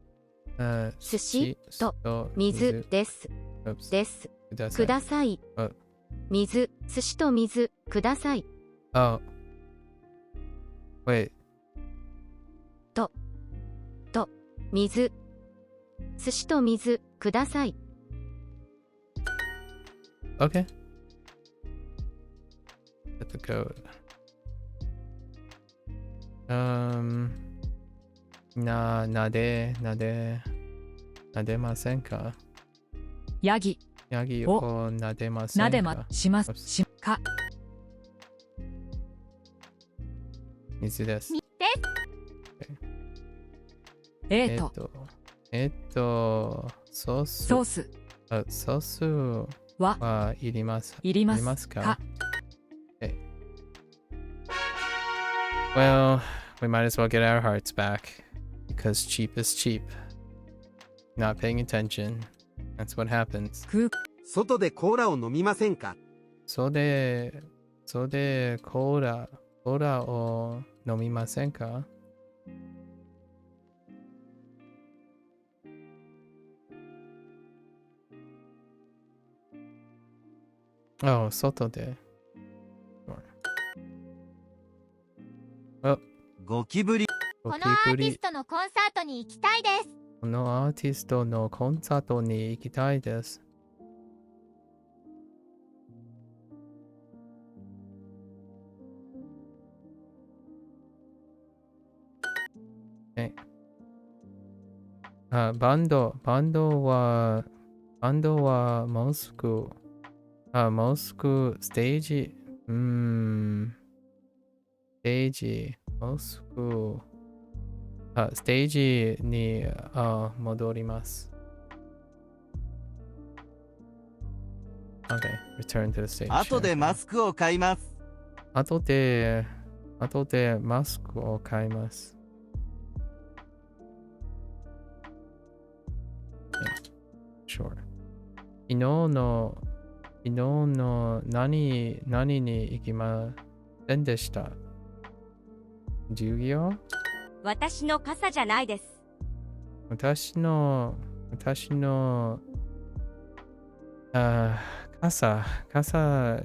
寿司と水です。 Oops. です。ください。ください。水、寿司と水ください。Oh. Wait. 水、寿司と水ください。Okay. That's the code. なでませんか？ヤギヤギをなでませんか？なでましますしか水です。ソース。ソースソースはいります。いりますか？ Okay. Well, we might as well get our hearts back because cheap is cheap. Not paying attention. That's what happens. 外でコーラを飲みませんか？それコーラを飲みませんか？外で。ゴキブリ。このアーティストのコンサートに行きたいです。このアーティストのコンサートに行きたいです。バンドはモスクステージモスクステージに戻ります。Okay, return to the stage. 後でマスクを買います。後でマスクを買います。Sure. 昨日の何に行きませんでした？授業？私の傘じゃないです。私の傘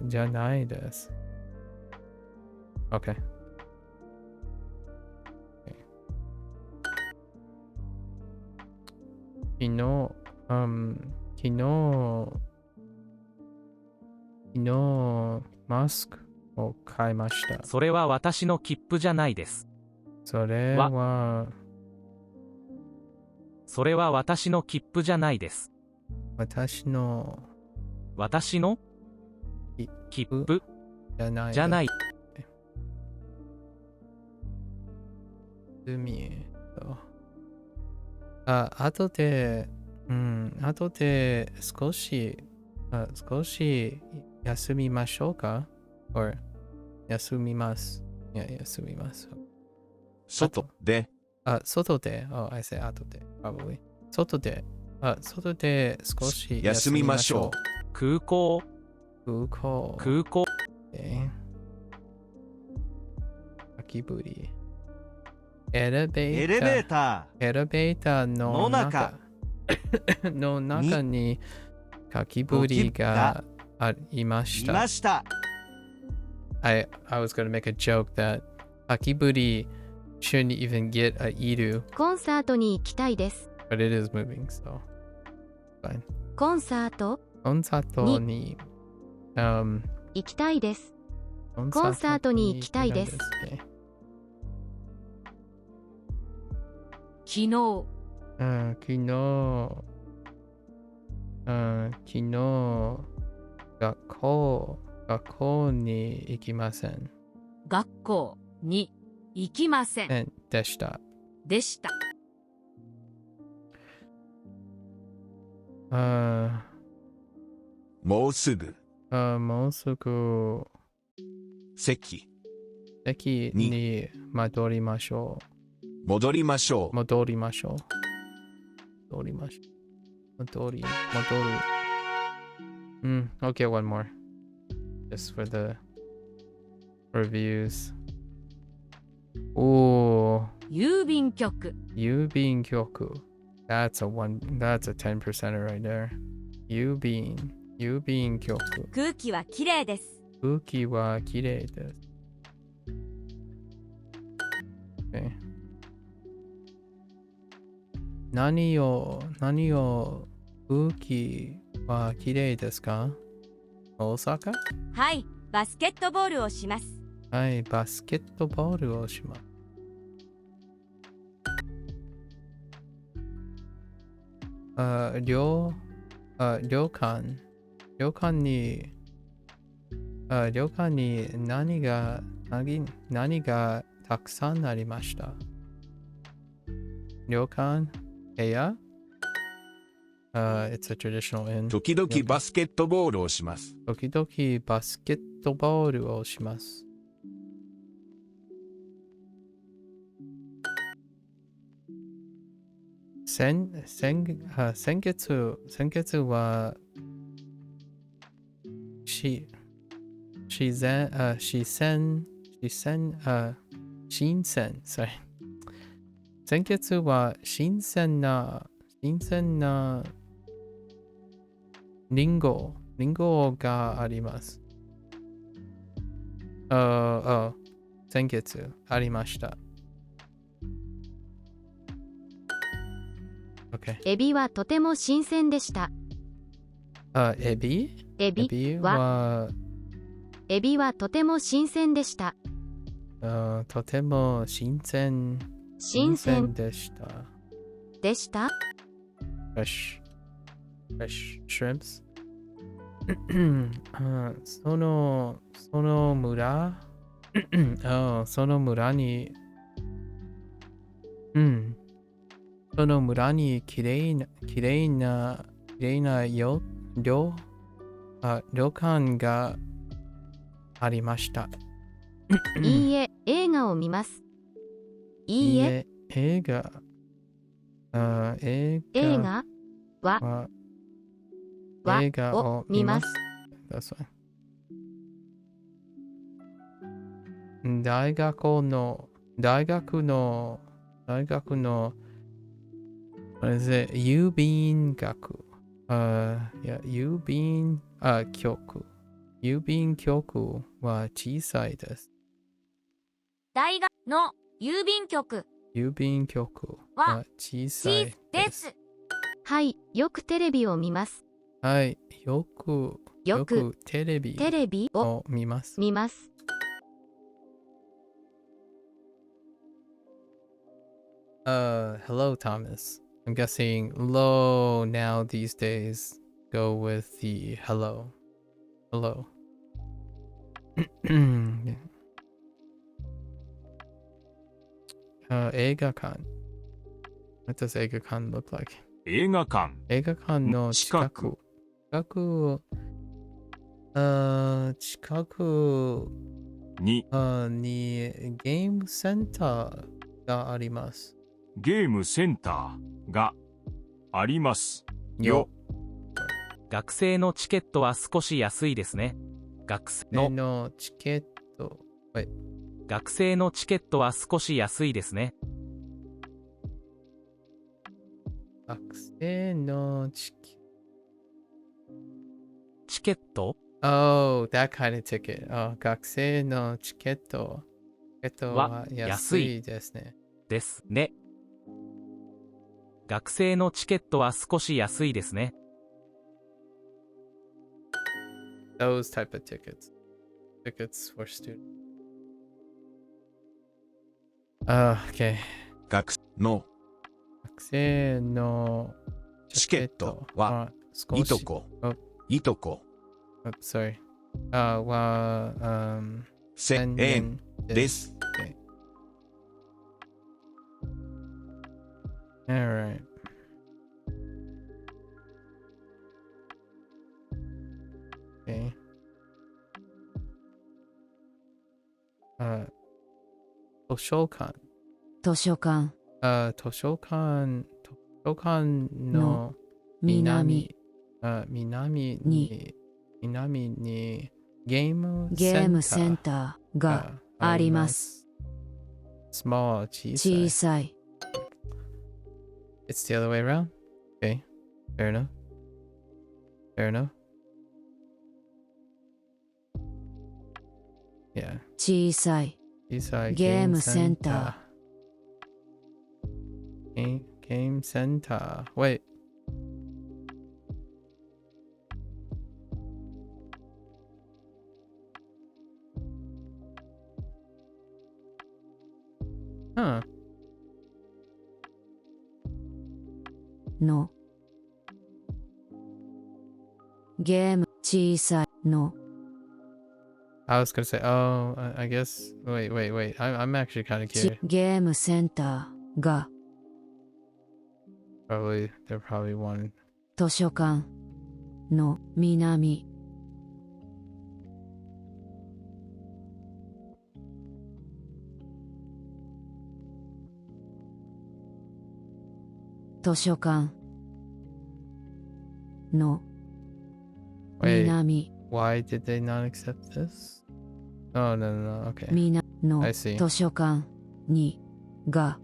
じゃないです。Okay.昨日マスクを買いました。それは私の切符じゃないです。それは私の切符じゃないです。私の切符じゃない。後で少し休みましょうか？ or 休みます。いや、休みます。外で。外で。Oh, I say 後で。Probably. 外で少し休みましょう。空港。空きぶり。エレベーターの中にかきぶりがありました。I was gonna make a joke that Akiburi shouldn't even get a iru, コンサートに行きたいです。 but it is moving, so fine. コンサート Konsato ni 行きたいです。コンサートに行きたいです。昨日、昨日学校に行きません。学校に行きません。でした。でした。もうすぐもうすぐ席に戻りましょう。戻りましょう。戻りましょう。戻る。Okay, one more. Just for the reviews. おー。郵便局。郵便局。That's a 10%er right there. 郵便局。空気はきれいです。空気はきれいです。Okay. 何を空気はきれいですか？大阪？はい、バスケットボールをします。はい、バスケットボールをします。旅館に何がたくさんありました。旅館部屋It's a traditional inn. 時々バスケットボールをします。時々バスケットボールをします。先月は新鮮、sorry。先月は新鮮なリンゴがあります。先月ありました。Okay. エビはとても新鮮でした。エビはとても新鮮でした。とても新鮮でした。Fresh shrimps その村にきれいな旅館がありました。いいえ、映画を見ます。いいえ、映画を見ます。That's fine. 大学の郵便局。郵便局は小さいです。大学の郵便局は小さいです。はい、よくテレビを見ます。はい、よくテレビを見ます。Hello, Thomas. I'm guessing low now these days go with the hello. Hello. Eigakan. What does Eigakan look like? 映画館。映画館の近くにゲームセンターがあります。ゲームセンターがありますよ。学生のチケットは少し安いですね。学生のチケットは少し安いですね。学生のチケット Oh, that kind of ticket. Oh, 学生のチケット。チケットは安いですね。ですね。学生のチケットは少し安いですね。Those type of tickets. Tickets for students. Okay. 学の学生のチケットは少しいとこ、いとこ、Oh, sorry. は、1000円です。Okay. Alright. Okay. 図書館。図書館図書館の南にゲームセンターがあります。small 小さい。It's the other way around? Okay. Fair enough. Fair enough. Yeah. 小さい。ゲームセンター。Game center. Wait. Huh. のゲーム小さいの I was gonna say, oh, I guess. Wait. I'm actually kind of curious. ゲームセンターが They're probably one. 図書館の南図書館の Wait, 南 why did they not accept this? Oh, no. Okay. 南の I see. 図書館にが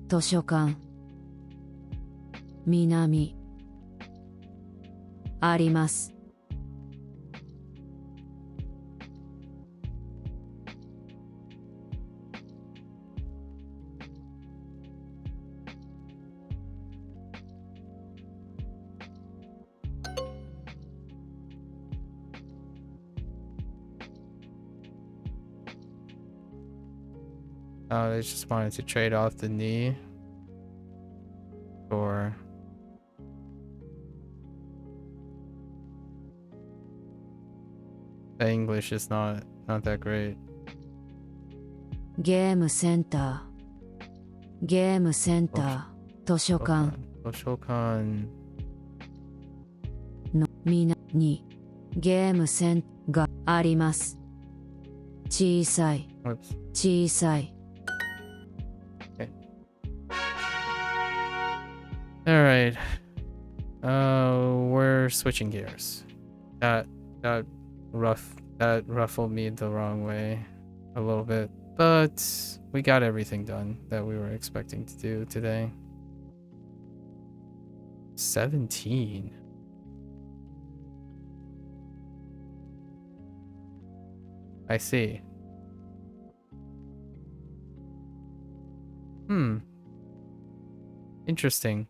図書館南あります。They just wanted to trade off the knee for the English is not that great. ゲームセンター図書館図書館の南にゲームセンがあります。小さい Oops. All right. We're switching gears. That ruffled me the wrong way a little bit, but we got everything done that we were expecting to do today. 17. I see. Interesting.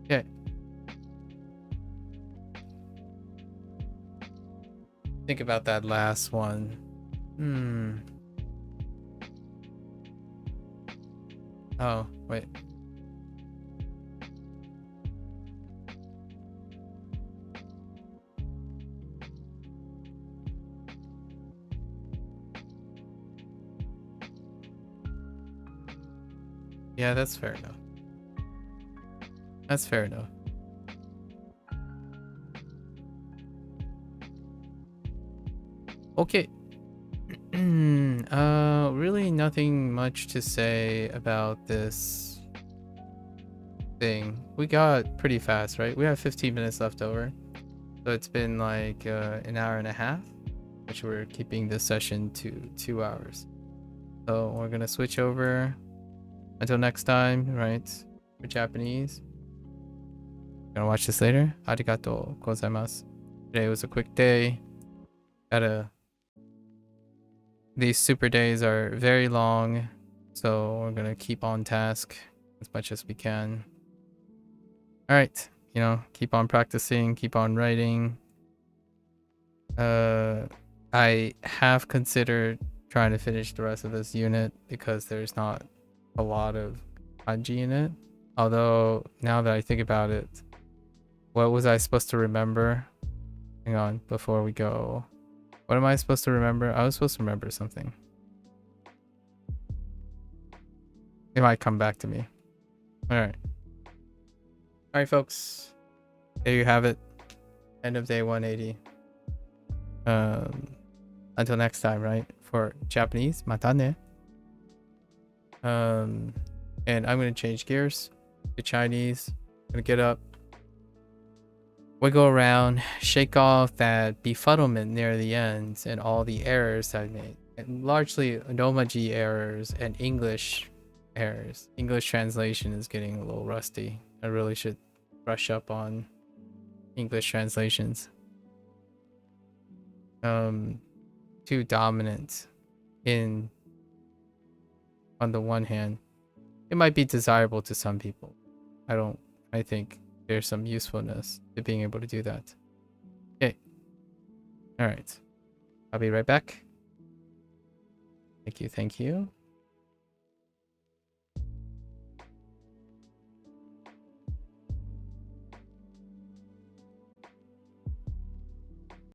Okay. Think about that last one. Oh, wait. Yeah, that's fair enough. That's fair enough. Okay. Really nothing much to say about this thing. We got pretty fast, right? We have 15 minutes left over. So it's been like an hour and a half, which we're keeping this session to 2 hours. So we're gonna switch over until next time, right? For Japanese. Gonna watch this later. Arigatou gozaimasu. Today was a quick day. These super days are very long, so we're gonna keep on task as much as we can. All right, keep on practicing, keep on writing. I have considered trying to finish the rest of this unit because there's not a lot of kanji in it. Although now that I think about it, what was I supposed to remember? Hang on, before we go. What am I supposed to remember? I was supposed to remember something. It might come back to me. Alright. Alright, folks. There you have it. End of day 180. Until next time, right? For Japanese, mata ne. And I'm gonna change gears to Chinese. I'm gonna get up, wiggle around, shake off that befuddlement near the end and all the errors I made. And largely Nomaji errors and English errors. English translation is getting a little rusty. I really should brush up on English translations. Too dominant on the one hand. It might be desirable to some people. I think there's some usefulness to being able to do that. Okay. All right. I'll be right back. Thank you.